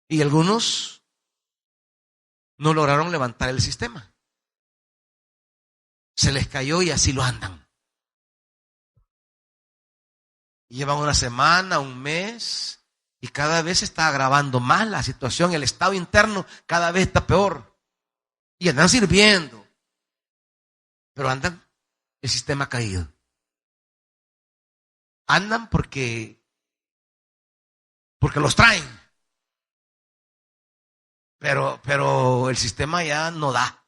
S1: Y algunos no lograron levantar el sistema. Se les cayó y así lo andan. Llevan una semana, un mes, y cada vez se está agravando más la situación. El estado interno cada vez está peor. Y andan sirviendo, pero andan el sistema caído. Andan porque los traen. Pero el sistema ya no da.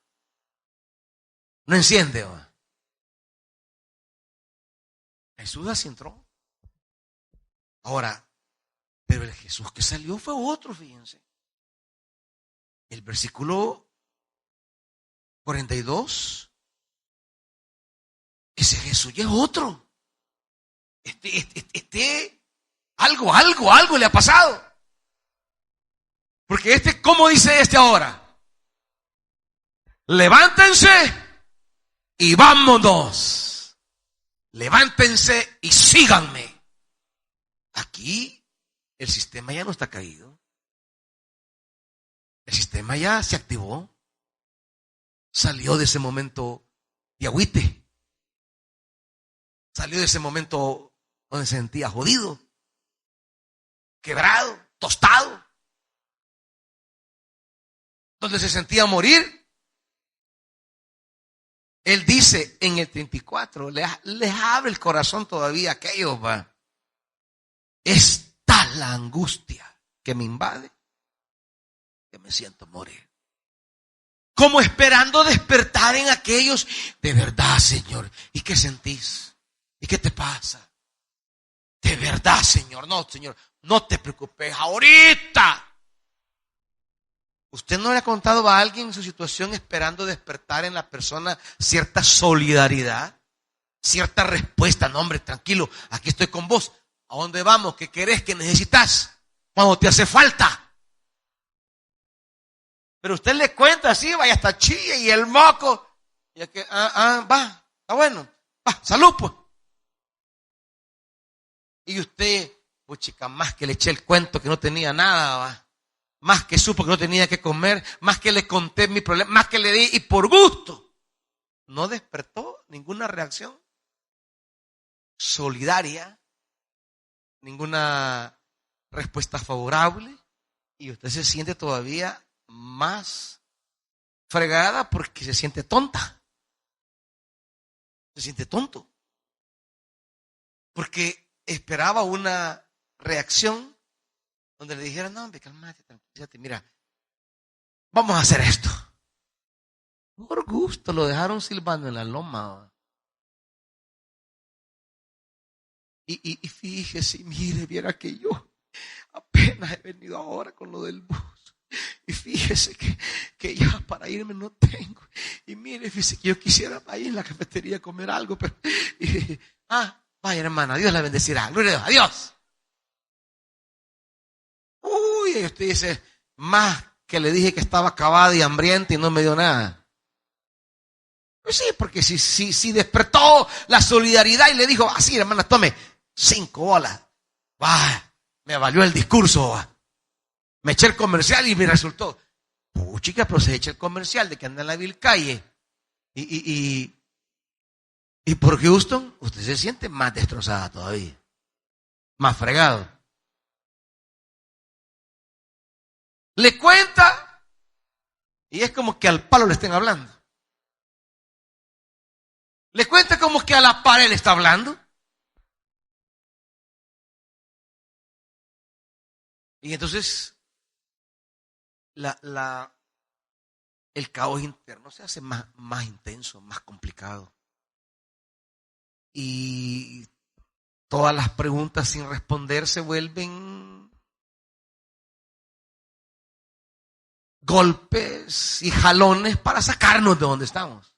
S1: No enciende. Jesús así entró. Ahora, pero el Jesús que salió fue otro, fíjense. El versículo 42. Ese Jesús ya es otro. Algo le ha pasado. Porque ¿cómo dice ahora? Levántense y vámonos. Levántense y síganme. Aquí el sistema ya no está caído. El sistema ya se activó. Salió de ese momento de agüite. Salió de ese momento donde se sentía jodido, quebrado, tostado, donde se sentía morir. Él dice en el 34, les abre el corazón todavía a aquellos, va. Está la angustia que me invade, que me siento morir. Como esperando despertar en aquellos, de verdad, Señor, ¿y qué sentís? ¿Y qué te pasa? De verdad, Señor, no te preocupes, ahorita. ¿Usted no le ha contado a alguien su situación esperando despertar en la persona cierta solidaridad? Cierta respuesta, no hombre, tranquilo, aquí estoy con vos. ¿A dónde vamos? ¿Qué querés? ¿Qué necesitas? Cuando te hace falta. Pero usted le cuenta así, vaya hasta chilla y el moco. Y es que, va, está bueno, va, salud pues. Y usted, pues chica, más que le eché el cuento que no tenía nada, va. Más que supo que no tenía que comer, más que le conté mi problema, más que le di y por gusto. No despertó ninguna reacción solidaria, ninguna respuesta favorable, y usted se siente todavía más fregada porque se siente tonta. Se siente tonto. Porque esperaba una reacción donde le dijera, no hombre, cálmate, tranquilízate, mira, vamos a hacer esto. Por gusto lo dejaron silbando en la loma. Y fíjese, mire, viera que yo apenas he venido ahora con lo del bus. Y fíjese que ya para irme no tengo. Y mire, fíjese que yo quisiera ir en la cafetería a comer algo, pero... vaya hermana, Dios la bendecirá. Gloria a Dios. Adiós. Uy, y usted dice, más que le dije que estaba acabada y hambrienta y no me dio nada. Pues sí, porque si despertó la solidaridad y le dijo, así hermana, tome 5 bolas. Me valió el discurso. Me eché el comercial y me resultó. Chica, pero se echa el comercial de que anda en la vil calle. Y por Houston, usted se siente más destrozada todavía. Más fregado. Le cuenta y es como que al palo le estén hablando. Le cuenta como que a la pared le está hablando. Y entonces el caos interno se hace más intenso, más complicado. Y todas las preguntas sin responder se vuelven golpes y jalones para sacarnos de donde estamos.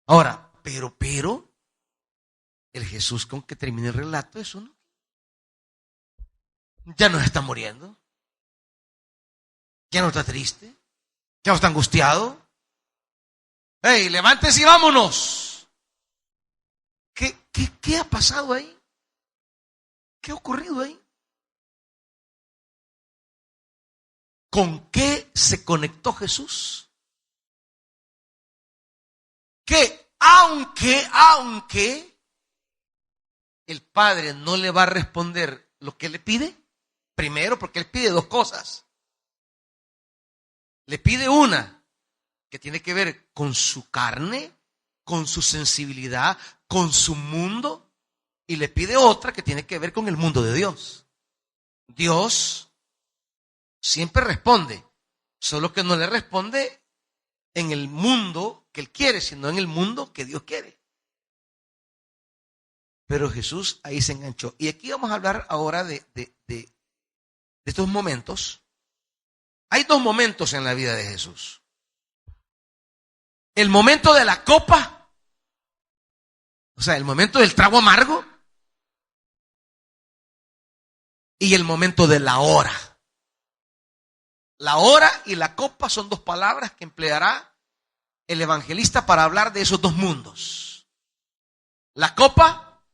S1: Ahora, pero, el Jesús con que termina el relato es uno. Ya no está muriendo. Ya no está triste. Ya no está angustiado. ¡Hey, levántese y vámonos! ¿Qué ha pasado ahí? ¿Qué ha ocurrido ahí? ¿Con qué se conectó Jesús? Que aunque el Padre no le va a responder lo que le pide, primero porque él pide 2 cosas. Le pide una que tiene que ver con su carne, con su sensibilidad, con su mundo, y le pide otra que tiene que ver con el mundo de Dios. Dios siempre responde, solo que no le responde en el mundo que él quiere, sino en el mundo que Dios quiere. Pero Jesús ahí se enganchó. Y aquí vamos a hablar ahora de estos momentos. Hay 2 momentos en la vida de Jesús. El momento de la copa, o sea, el momento del trago amargo, y el momento de la hora. La hora y la copa son 2 palabras que empleará el evangelista para hablar de esos 2 mundos. La copa,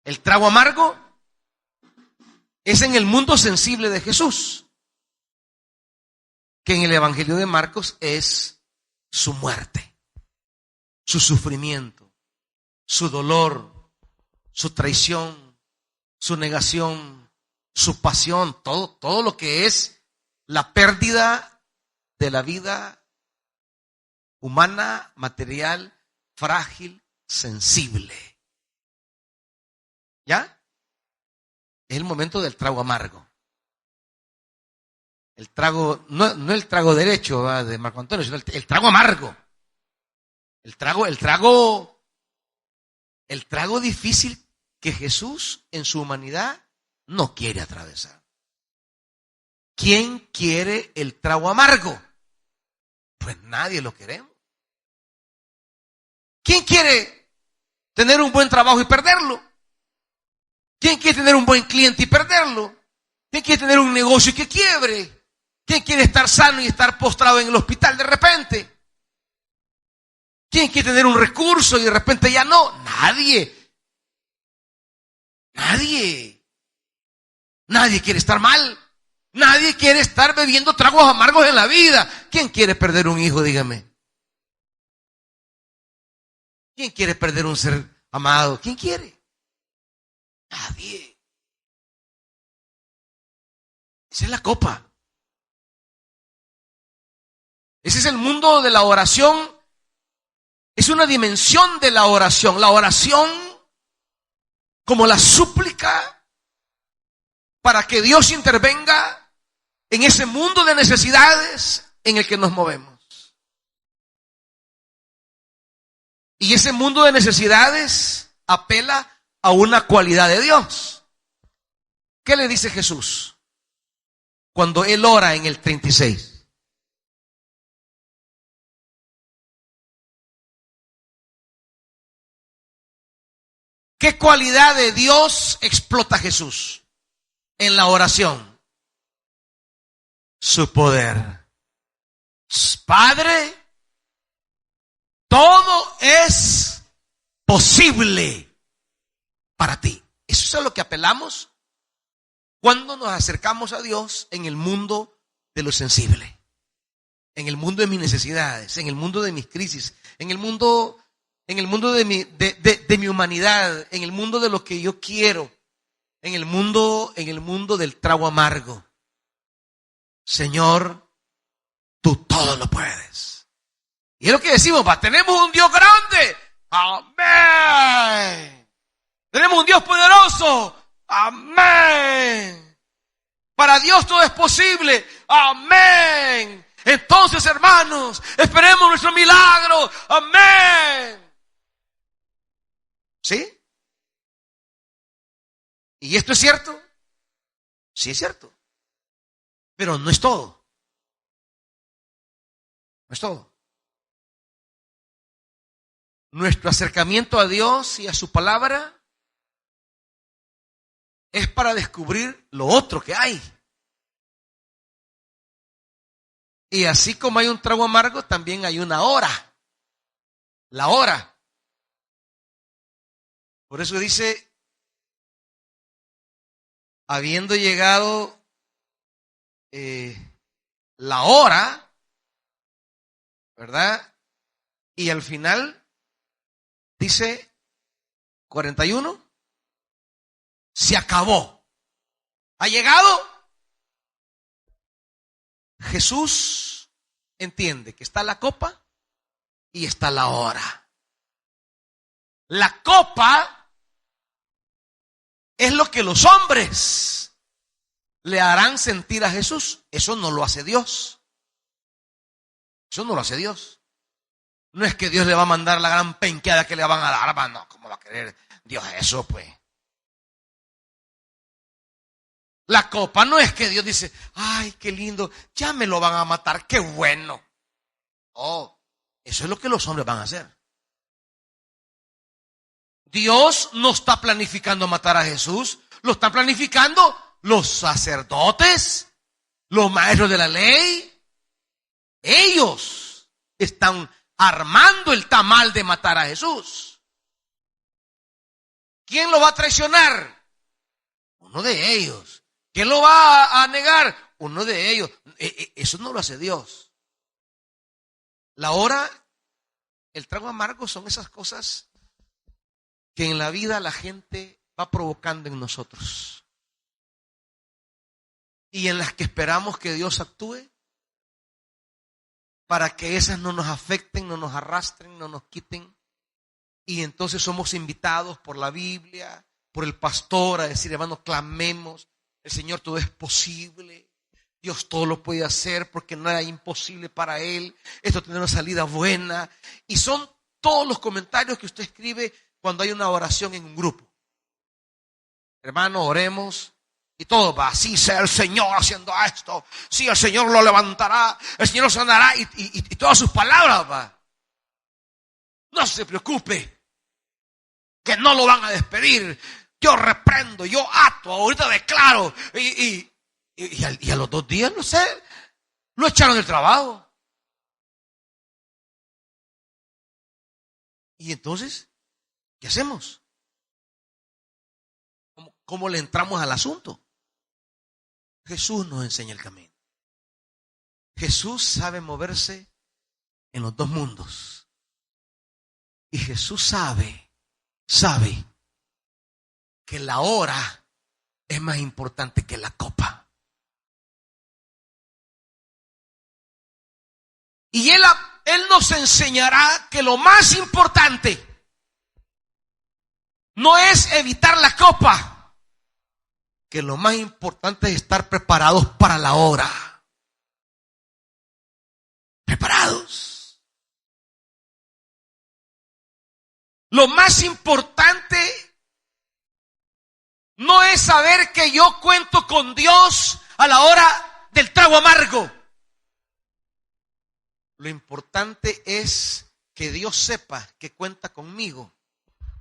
S1: el trago amargo, es en el mundo sensible de Jesús, que en el Evangelio de Marcos es su muerte, su sufrimiento, su dolor, su traición, su negación, su pasión, todo lo que es la pérdida de la vida humana, material, frágil, sensible. ¿Ya? Es el momento del trago amargo. El trago, no el trago derecho de Marco Antonio, sino el trago amargo. El trago difícil que Jesús en su humanidad no quiere atravesar. ¿Quién quiere el trago amargo? Pues nadie lo queremos. ¿Quién quiere tener un buen trabajo y perderlo? ¿Quién quiere tener un buen cliente y perderlo? ¿Quién quiere tener un negocio y que quiebre? ¿Quién quiere estar sano y estar postrado en el hospital de repente? ¿Quién quiere tener un recurso y de repente ya no? Nadie. Nadie quiere estar mal. Nadie quiere estar bebiendo tragos amargos en la vida. ¿Quién quiere perder un hijo? Dígame. ¿Quién quiere perder un ser amado? ¿Quién quiere? Nadie. Esa es la copa. Ese es el mundo de la oración. Es una dimensión de la oración. La oración como la súplica para que Dios intervenga en ese mundo de necesidades, en el que nos movemos. Y ese mundo de necesidades apela a una cualidad de Dios. ¿Qué le dice Jesús cuando él ora en el 36? ¿Qué cualidad de Dios explota Jesús en la oración? Su poder. Padre, todo es posible para ti. Eso es a lo que apelamos cuando nos acercamos a Dios en el mundo de lo sensible, en el mundo de mis necesidades, en el mundo de mis crisis, en el mundo de mi humanidad, en el mundo de lo que yo quiero, en el mundo del trago amargo. Señor, tú todo lo puedes. Y es lo que decimos, tenemos un Dios grande. Amén. Tenemos un Dios poderoso. Amén. Para Dios todo es posible. Amén. Entonces, hermanos, esperemos nuestro milagro. Amén. ¿Sí? ¿Y esto es cierto? Sí es cierto. Pero no es todo. No es todo. Nuestro acercamiento a Dios y a su palabra es para descubrir lo otro que hay. Y así como hay un trago amargo, también hay una hora. La hora. Por eso dice, habiendo llegado la hora, ¿verdad? Y al final dice 41, se acabó. ¿Ha llegado? Jesús entiende que está la copa y está la hora. La copa es lo que los hombres le harán sentir a Jesús. Eso no lo hace Dios. Eso no lo hace Dios. No es que Dios le va a mandar la gran penqueada que le van a dar. No, ¿cómo va a querer Dios eso, pues? La copa no es que Dios dice, ay, qué lindo, ya me lo van a matar, qué bueno. Oh, eso es lo que los hombres van a hacer. Dios no está planificando matar a Jesús, lo están planificando los sacerdotes, los maestros de la ley. Ellos están armando el tamal de matar a Jesús. ¿Quién lo va a traicionar? Uno de ellos. ¿Quién lo va a negar? Uno de ellos. Eso no lo hace Dios. La hora, el trago amargo son esas cosas que en la vida la gente va provocando en nosotros. Y en las que esperamos que Dios actúe para que esas no nos afecten, no nos arrastren, no nos quiten. Y entonces somos invitados por la Biblia, por el pastor a decir, hermano, clamemos. El Señor todo es posible. Dios todo lo puede hacer porque no era imposible para Él. Esto tiene una salida buena. Y son todos los comentarios que usted escribe cuando hay una oración en un grupo. Hermano, oremos. Y todo va, sí sea el Señor haciendo esto, sí el Señor lo levantará, el Señor lo sanará y todas sus palabras va. No se preocupe, que no lo van a despedir. Yo reprendo, yo ato, ahorita declaro. Y a los 2 días, no sé, lo echaron del trabajo. Y entonces, ¿qué hacemos? ¿Cómo le entramos al asunto? Jesús nos enseña el camino. Jesús sabe moverse en los 2 mundos. Y Jesús sabe que la hora es más importante que la copa. Y Él nos enseñará que lo más importante no es evitar la copa, que lo más importante es estar preparados para la hora. preparados. Lo más importante no es saber que yo cuento con Dios a la hora del trago amargo. Lo importante es que Dios sepa que cuenta conmigo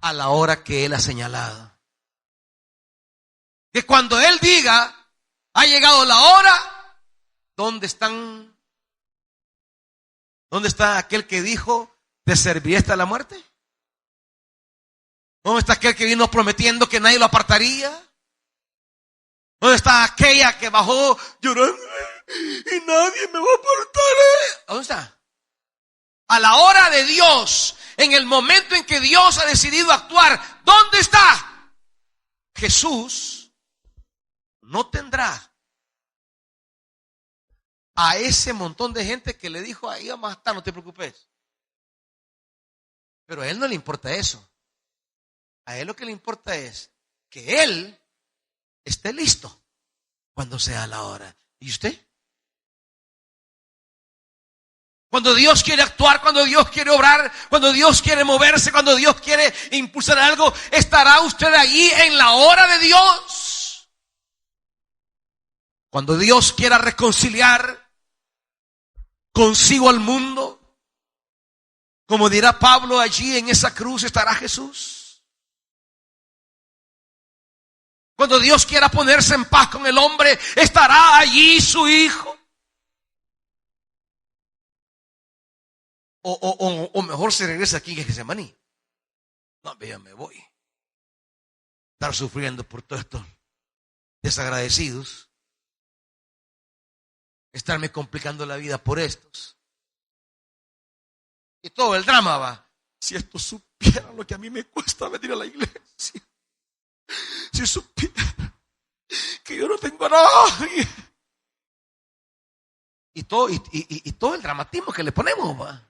S1: a la hora que Él ha señalado. Que cuando Él diga, ha llegado la hora, ¿dónde está aquel que dijo, te serviré hasta la muerte? ¿Dónde está aquel que vino prometiendo que nadie lo apartaría? ¿Dónde está aquella que bajó llorando y nadie me va a apartar? ¿Dónde está? A la hora de Dios, en el momento en que Dios ha decidido actuar, ¿dónde está? Jesús no tendrá a ese montón de gente que le dijo, ahí vamos a estar, no te preocupes. Pero a Él no le importa eso. A Él lo que le importa es que Él esté listo cuando sea la hora. ¿Y usted? Cuando Dios quiere actuar, cuando Dios quiere obrar, cuando Dios quiere moverse, cuando Dios quiere impulsar algo, ¿estará usted allí en la hora de Dios? Cuando Dios quiera reconciliar consigo al mundo, como dirá Pablo, allí en esa cruz estará Jesús. Cuando Dios quiera ponerse en paz con el hombre, estará allí su Hijo. O mejor se regresa aquí en Getsemaní. No, ya me voy. Estar sufriendo por todos estos desagradecidos. Estarme complicando la vida por estos. Y todo el drama va. Si estos supieran lo que a mí me cuesta venir a la iglesia. Si supieran que yo no tengo a nadie. Y todo el dramatismo que le ponemos, va.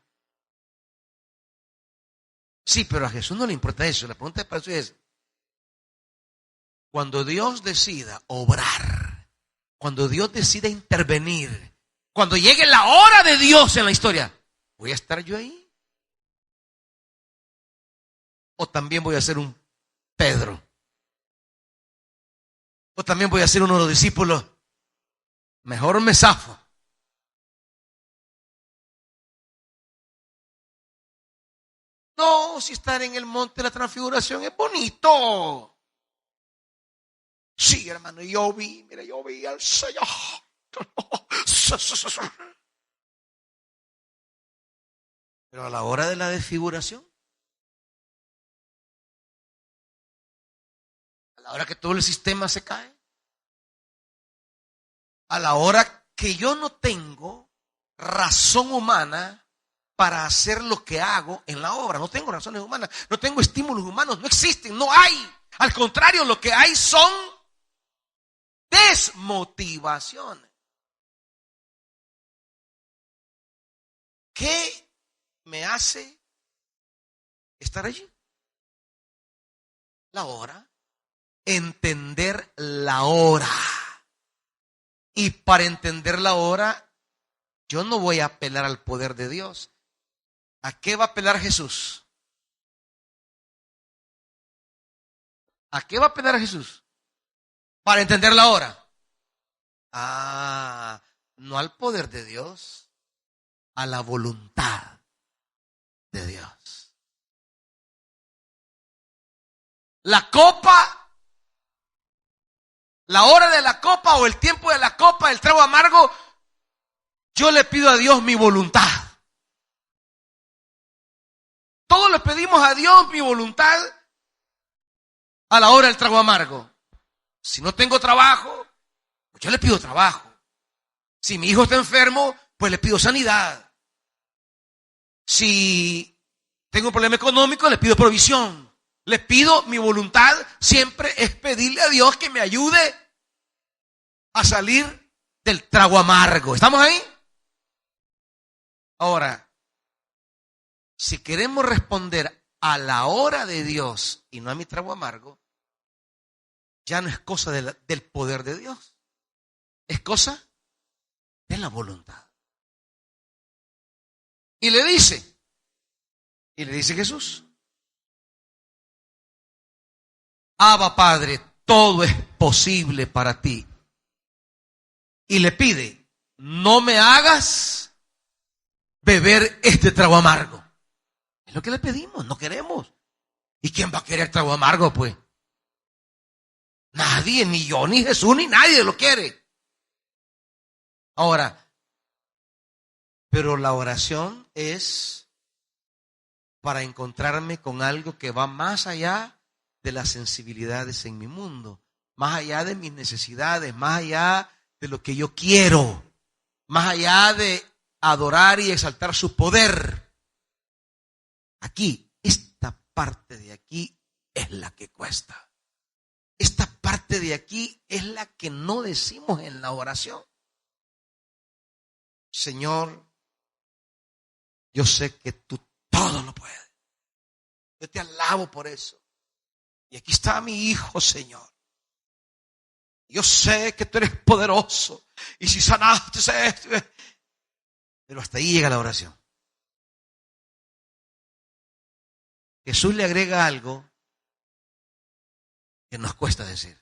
S1: Sí, pero a Jesús no le importa eso. La pregunta para eso es, cuando Dios decida obrar, cuando Dios decida intervenir, cuando llegue la hora de Dios en la historia, ¿voy a estar yo ahí? ¿O también voy a ser un Pedro? ¿O también voy a ser uno de los discípulos? Mejor me zafo. No, si estar en el monte de la transfiguración es bonito. Sí, hermano, yo vi al Señor. Pero a la hora de la desfiguración, a la hora que todo el sistema se cae, a la hora que yo no tengo razón humana para hacer lo que hago en la obra. No tengo razones humanas, no tengo estímulos humanos, no existen, no hay. Al contrario, lo que hay son desmotivaciones. ¿Qué me hace estar allí? La hora. Entender la hora. Y para entender la hora, yo no voy a apelar al poder de Dios. ¿A qué va a apelar Jesús? ¿A qué va a apelar Jesús? Para entender la hora. No al poder de Dios, a la voluntad de Dios. La copa, la hora de la copa o el tiempo de la copa, el trago amargo, yo le pido a Dios mi voluntad. Todos le pedimos a Dios mi voluntad a la hora del trago amargo. Si no tengo trabajo, pues yo le pido trabajo. Si mi hijo está enfermo, pues le pido sanidad. Si tengo un problema económico, le pido provisión. Le pido mi voluntad, siempre es pedirle a Dios que me ayude a salir del trago amargo. ¿Estamos ahí? Ahora, si queremos responder a la hora de Dios y no a mi trago amargo, ya no es cosa del poder de Dios. Es cosa de la voluntad. Y le dice Jesús, Abba Padre, todo es posible para ti. Y le pide, no me hagas beber este trago amargo. Es lo que le pedimos, no queremos. ¿Y quién va a querer trago amargo, pues? Nadie, ni yo, ni Jesús, ni nadie lo quiere. Ahora, pero la oración es para encontrarme con algo que va más allá de las sensibilidades en mi mundo, más allá de mis necesidades, más allá de lo que yo quiero, más allá de adorar y exaltar su poder. Aquí, esta parte de aquí es la que cuesta. Esta parte de aquí es la que no decimos en la oración. Señor, yo sé que tú todo lo puedes. Yo te alabo por eso. Y aquí está mi hijo, Señor. Yo sé que tú eres poderoso. Y si sanaste esto. Pero hasta ahí llega la oración. Jesús le agrega algo que nos cuesta decir.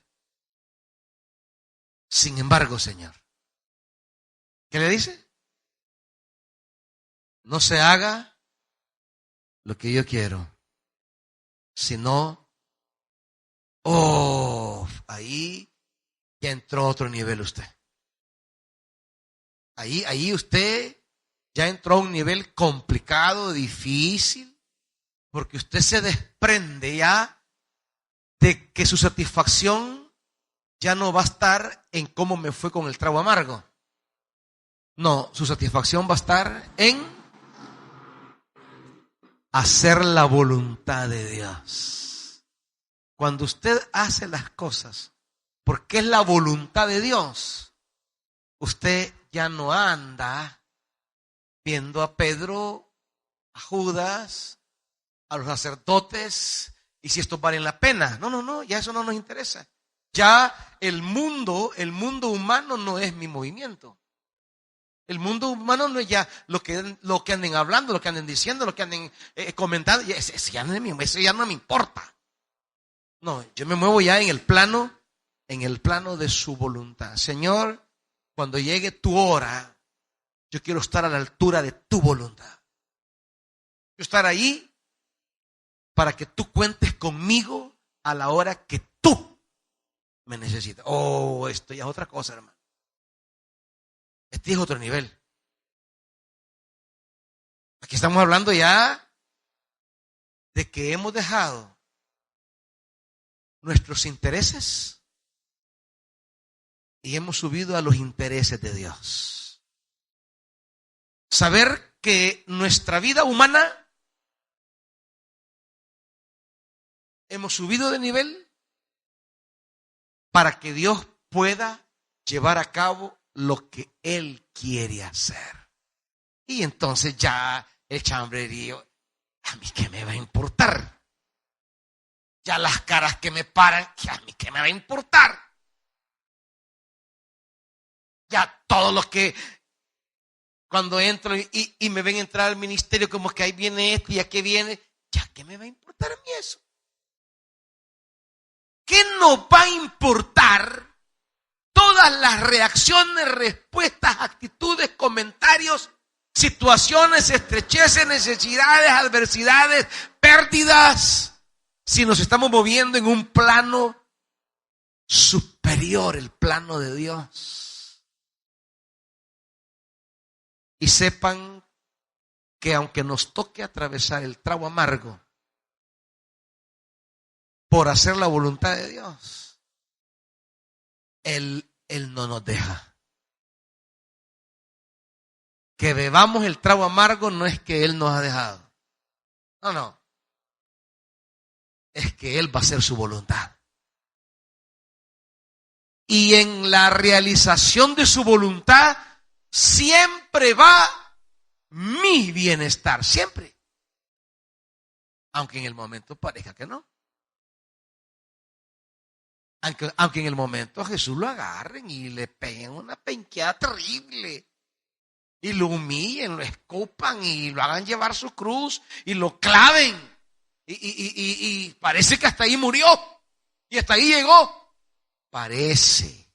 S1: Sin embargo, Señor, ¿qué le dice? No se haga lo que yo quiero, sino, ahí ya entró a otro nivel usted. Ahí usted ya entró a un nivel complicado, difícil, porque usted se desprende ya de que su satisfacción ya no va a estar en cómo me fue con el trago amargo. No, su satisfacción va a estar en hacer la voluntad de Dios. Cuando usted hace las cosas porque es la voluntad de Dios, usted ya no anda viendo a Pedro, a Judas, a los sacerdotes y si estos valen la pena. No, ya eso no nos interesa. Ya el mundo humano no es mi movimiento. El mundo humano no es ya lo que anden hablando, lo que anden diciendo, lo que anden comentando. Eso ya no me importa. No, yo me muevo ya en el plano de su voluntad. Señor, cuando llegue tu hora, yo quiero estar a la altura de tu voluntad. Quiero estar ahí para que tú cuentes conmigo a la hora que tú me necesitas. Esto ya es otra cosa, hermano. Este es otro nivel. Aquí estamos hablando ya de que hemos dejado nuestros intereses y hemos subido a los intereses de Dios. Saber que nuestra vida humana hemos subido de nivel para que Dios pueda llevar a cabo lo que Él quiere hacer. Y entonces ya el chambrerío, ¿a mí qué me va a importar? Ya las caras que me paran, ¿a mí qué me va a importar? Ya todo lo que cuando entro y me ven entrar al ministerio como que ahí viene esto y aquí viene, ¿ya qué me va a importar a mí eso? ¿Qué nos va a importar todas las reacciones, respuestas, actitudes, comentarios, situaciones, estrecheces, necesidades, adversidades, pérdidas, si nos estamos moviendo en un plano superior, el plano de Dios? Y sepan que aunque nos toque atravesar el trago amargo por hacer la voluntad de Dios, Él no nos deja. Que bebamos el trago amargo no es que Él nos ha dejado. No. Es que Él va a hacer su voluntad. Y en la realización de su voluntad siempre va mi bienestar, siempre. Aunque en el momento parezca que no. Aunque en el momento Jesús lo agarren y le peguen una penqueada terrible. y lo humillen, lo escupan y lo hagan llevar su cruz y lo claven. Y parece que hasta ahí murió y hasta ahí llegó. Parece.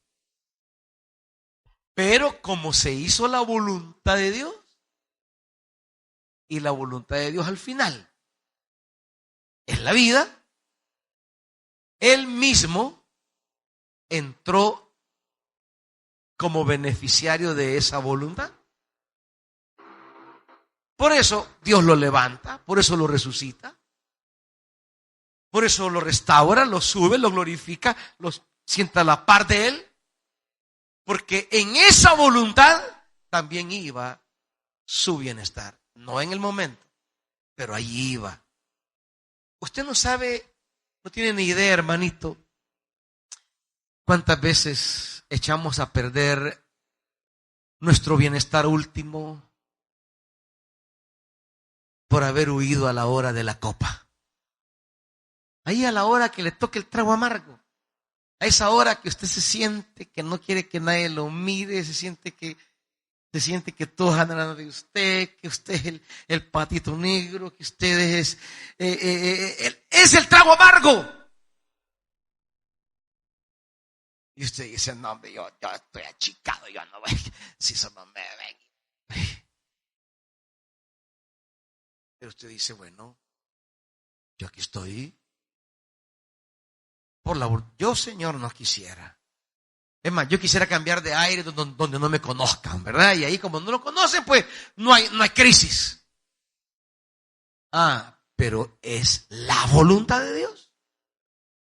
S1: Pero como se hizo la voluntad de Dios, y la voluntad de Dios al final es la vida, Él mismo entró como beneficiario de esa voluntad. Por eso Dios lo levanta, por eso lo resucita, por eso lo restaura, lo sube, lo glorifica, lo sienta a la par de Él, porque en esa voluntad también iba su bienestar. No en el momento, pero allí iba. Usted no sabe, no tiene ni idea, hermanito, cuántas veces echamos a perder nuestro bienestar último por haber huido a la hora de la copa. Ahí a la hora que le toque el trago amargo. A esa hora que usted se siente que no quiere que nadie lo mire, se siente que todos andan de usted, que usted es el patito negro, que usted es el trago amargo. Y usted dice, no, hombre, yo estoy achicado, yo no voy, si eso no me ven. Pero usted dice, bueno, yo aquí estoy. Yo, Señor, no quisiera. Es más, yo quisiera cambiar de aire donde no me conozcan, ¿verdad? Y ahí como no lo conocen, pues no hay crisis. Pero ¿es la voluntad de Dios?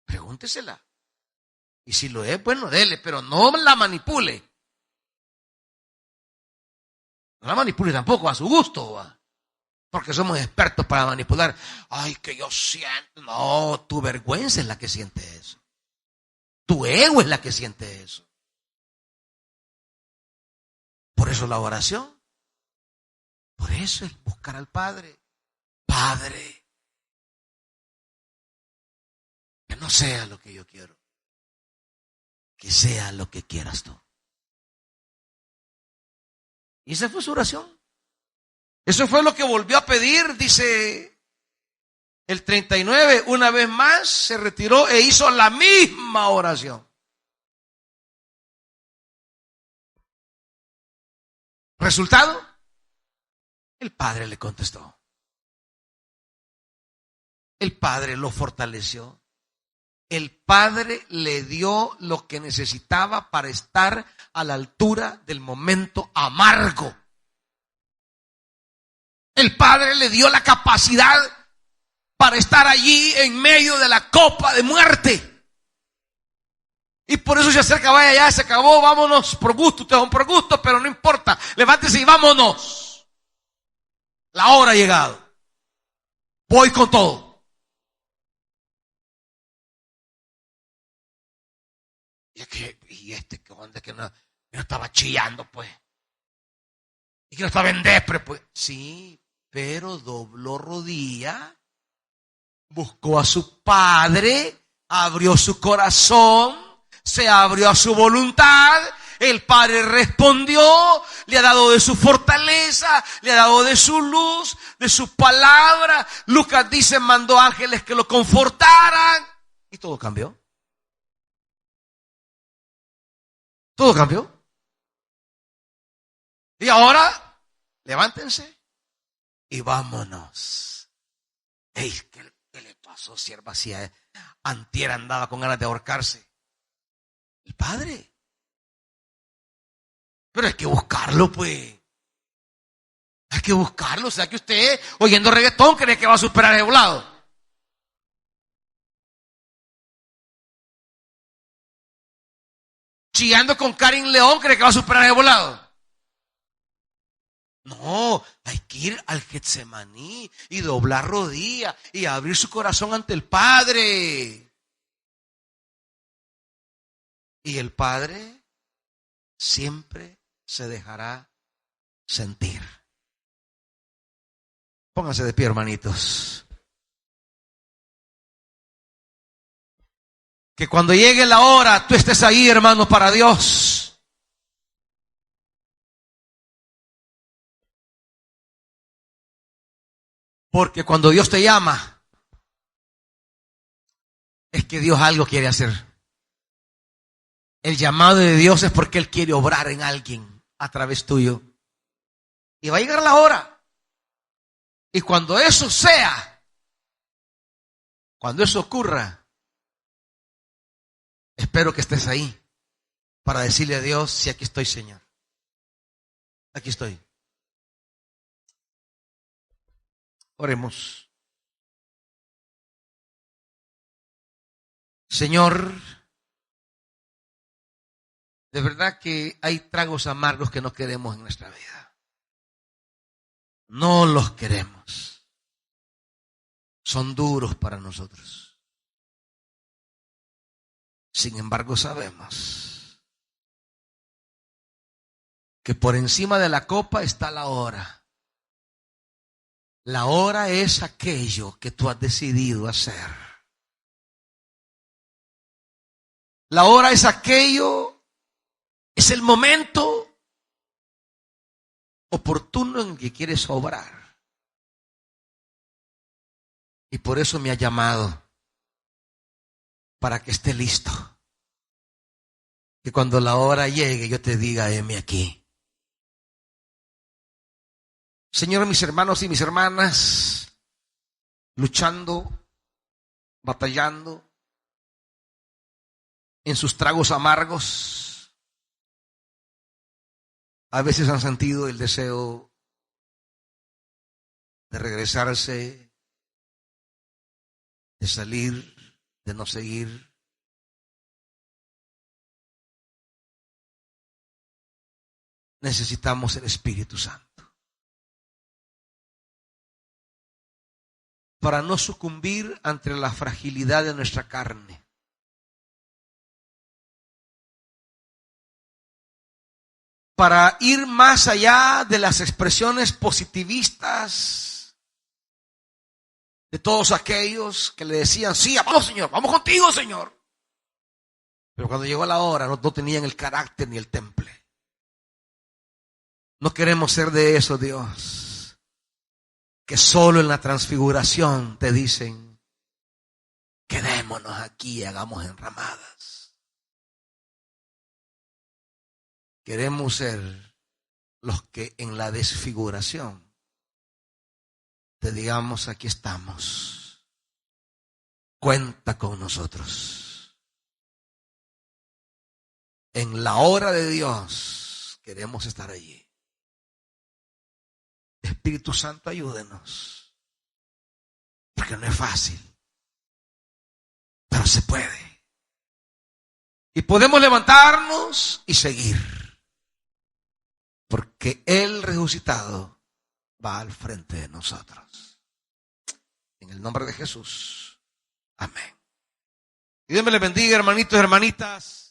S1: Pregúntesela. Y si lo es, bueno, dele, pero no la manipule. No la manipule tampoco a su gusto, ¿va? Porque somos expertos para manipular. Ay, que yo siento. No, tu vergüenza es la que siente eso. Tu ego es la que siente eso. Por eso la oración. Por eso es buscar al Padre. Padre, que no sea lo que yo quiero, que sea lo que quieras tú. Y esa fue su oración. Eso fue lo que volvió a pedir, dice el 39, una vez más se retiró e hizo la misma oración. ¿Resultado? El Padre le contestó. El Padre lo fortaleció. El Padre le dio lo que necesitaba para estar a la altura del momento amargo. El Padre le dio la capacidad para estar allí en medio de la copa de muerte. Y por eso se acerca, vaya ya, se acabó, vámonos, por gusto, ustedes son por gusto, pero no importa, levántese y vámonos. La hora ha llegado. Voy con todo. Que onda que no estaba chillando, pues. Y que no estaba en depre, pues. Sí, pero dobló rodilla, buscó a su Padre, abrió su corazón, se abrió a su voluntad. El Padre respondió, le ha dado de su fortaleza, le ha dado de su luz, de su palabra. Lucas dice, mandó ángeles que lo confortaran. Y todo cambió. Todo cambió. Y ahora, levántense y vámonos. Ey, ¿qué le pasó, sierva? Si antier andaba con ganas de ahorcarse. El Padre. Pero hay que buscarlo, pues. Hay que buscarlo. O sea que usted, oyendo reggaetón, cree que va a superar el volado. Chillando con Karin León, cree que va a superar el volado. No, hay que ir al Getsemaní y doblar rodilla y abrir su corazón ante el Padre. Y el Padre siempre se dejará sentir. Pónganse de pie, hermanitos. Que cuando llegue la hora, tú estés ahí, hermano, para Dios. Porque cuando Dios te llama, es que Dios algo quiere hacer. El llamado de Dios es porque Él quiere obrar en alguien a través tuyo. Y va a llegar la hora. Y cuando eso sea, cuando eso ocurra, espero que estés ahí para decirle a Dios, sí, aquí estoy, Señor. Aquí estoy. Oremos. Señor, de verdad que hay tragos amargos que no queremos en nuestra vida. No los queremos. Son duros para nosotros. Sin embargo, sabemos que por encima de la copa está la hora. La hora es aquello que tú has decidido hacer. La hora es aquello, es el momento oportuno en que quieres obrar. Y por eso me ha llamado, para que esté listo. Que cuando la hora llegue yo te diga, heme aquí. Señor, mis hermanos y mis hermanas, luchando, batallando, en sus tragos amargos, a veces han sentido el deseo de regresarse, de salir, de no seguir. Necesitamos el Espíritu Santo para no sucumbir ante la fragilidad de nuestra carne. Para ir más allá de las expresiones positivistas de todos aquellos que le decían, sí, vamos Señor, vamos contigo Señor. Pero cuando llegó la hora no tenían el carácter ni el temple. No queremos ser de eso, Dios, que solo en la transfiguración te dicen, quedémonos aquí y hagamos enramadas. Queremos ser los que en la desfiguración te digamos, aquí estamos, cuenta con nosotros. En la hora de Dios queremos estar allí. Espíritu Santo, ayúdenos, porque no es fácil, pero se puede. Y podemos levantarnos y seguir, porque el resucitado va al frente de nosotros. En el nombre de Jesús. Amén. Y Dios me les bendiga, hermanitos y hermanitas.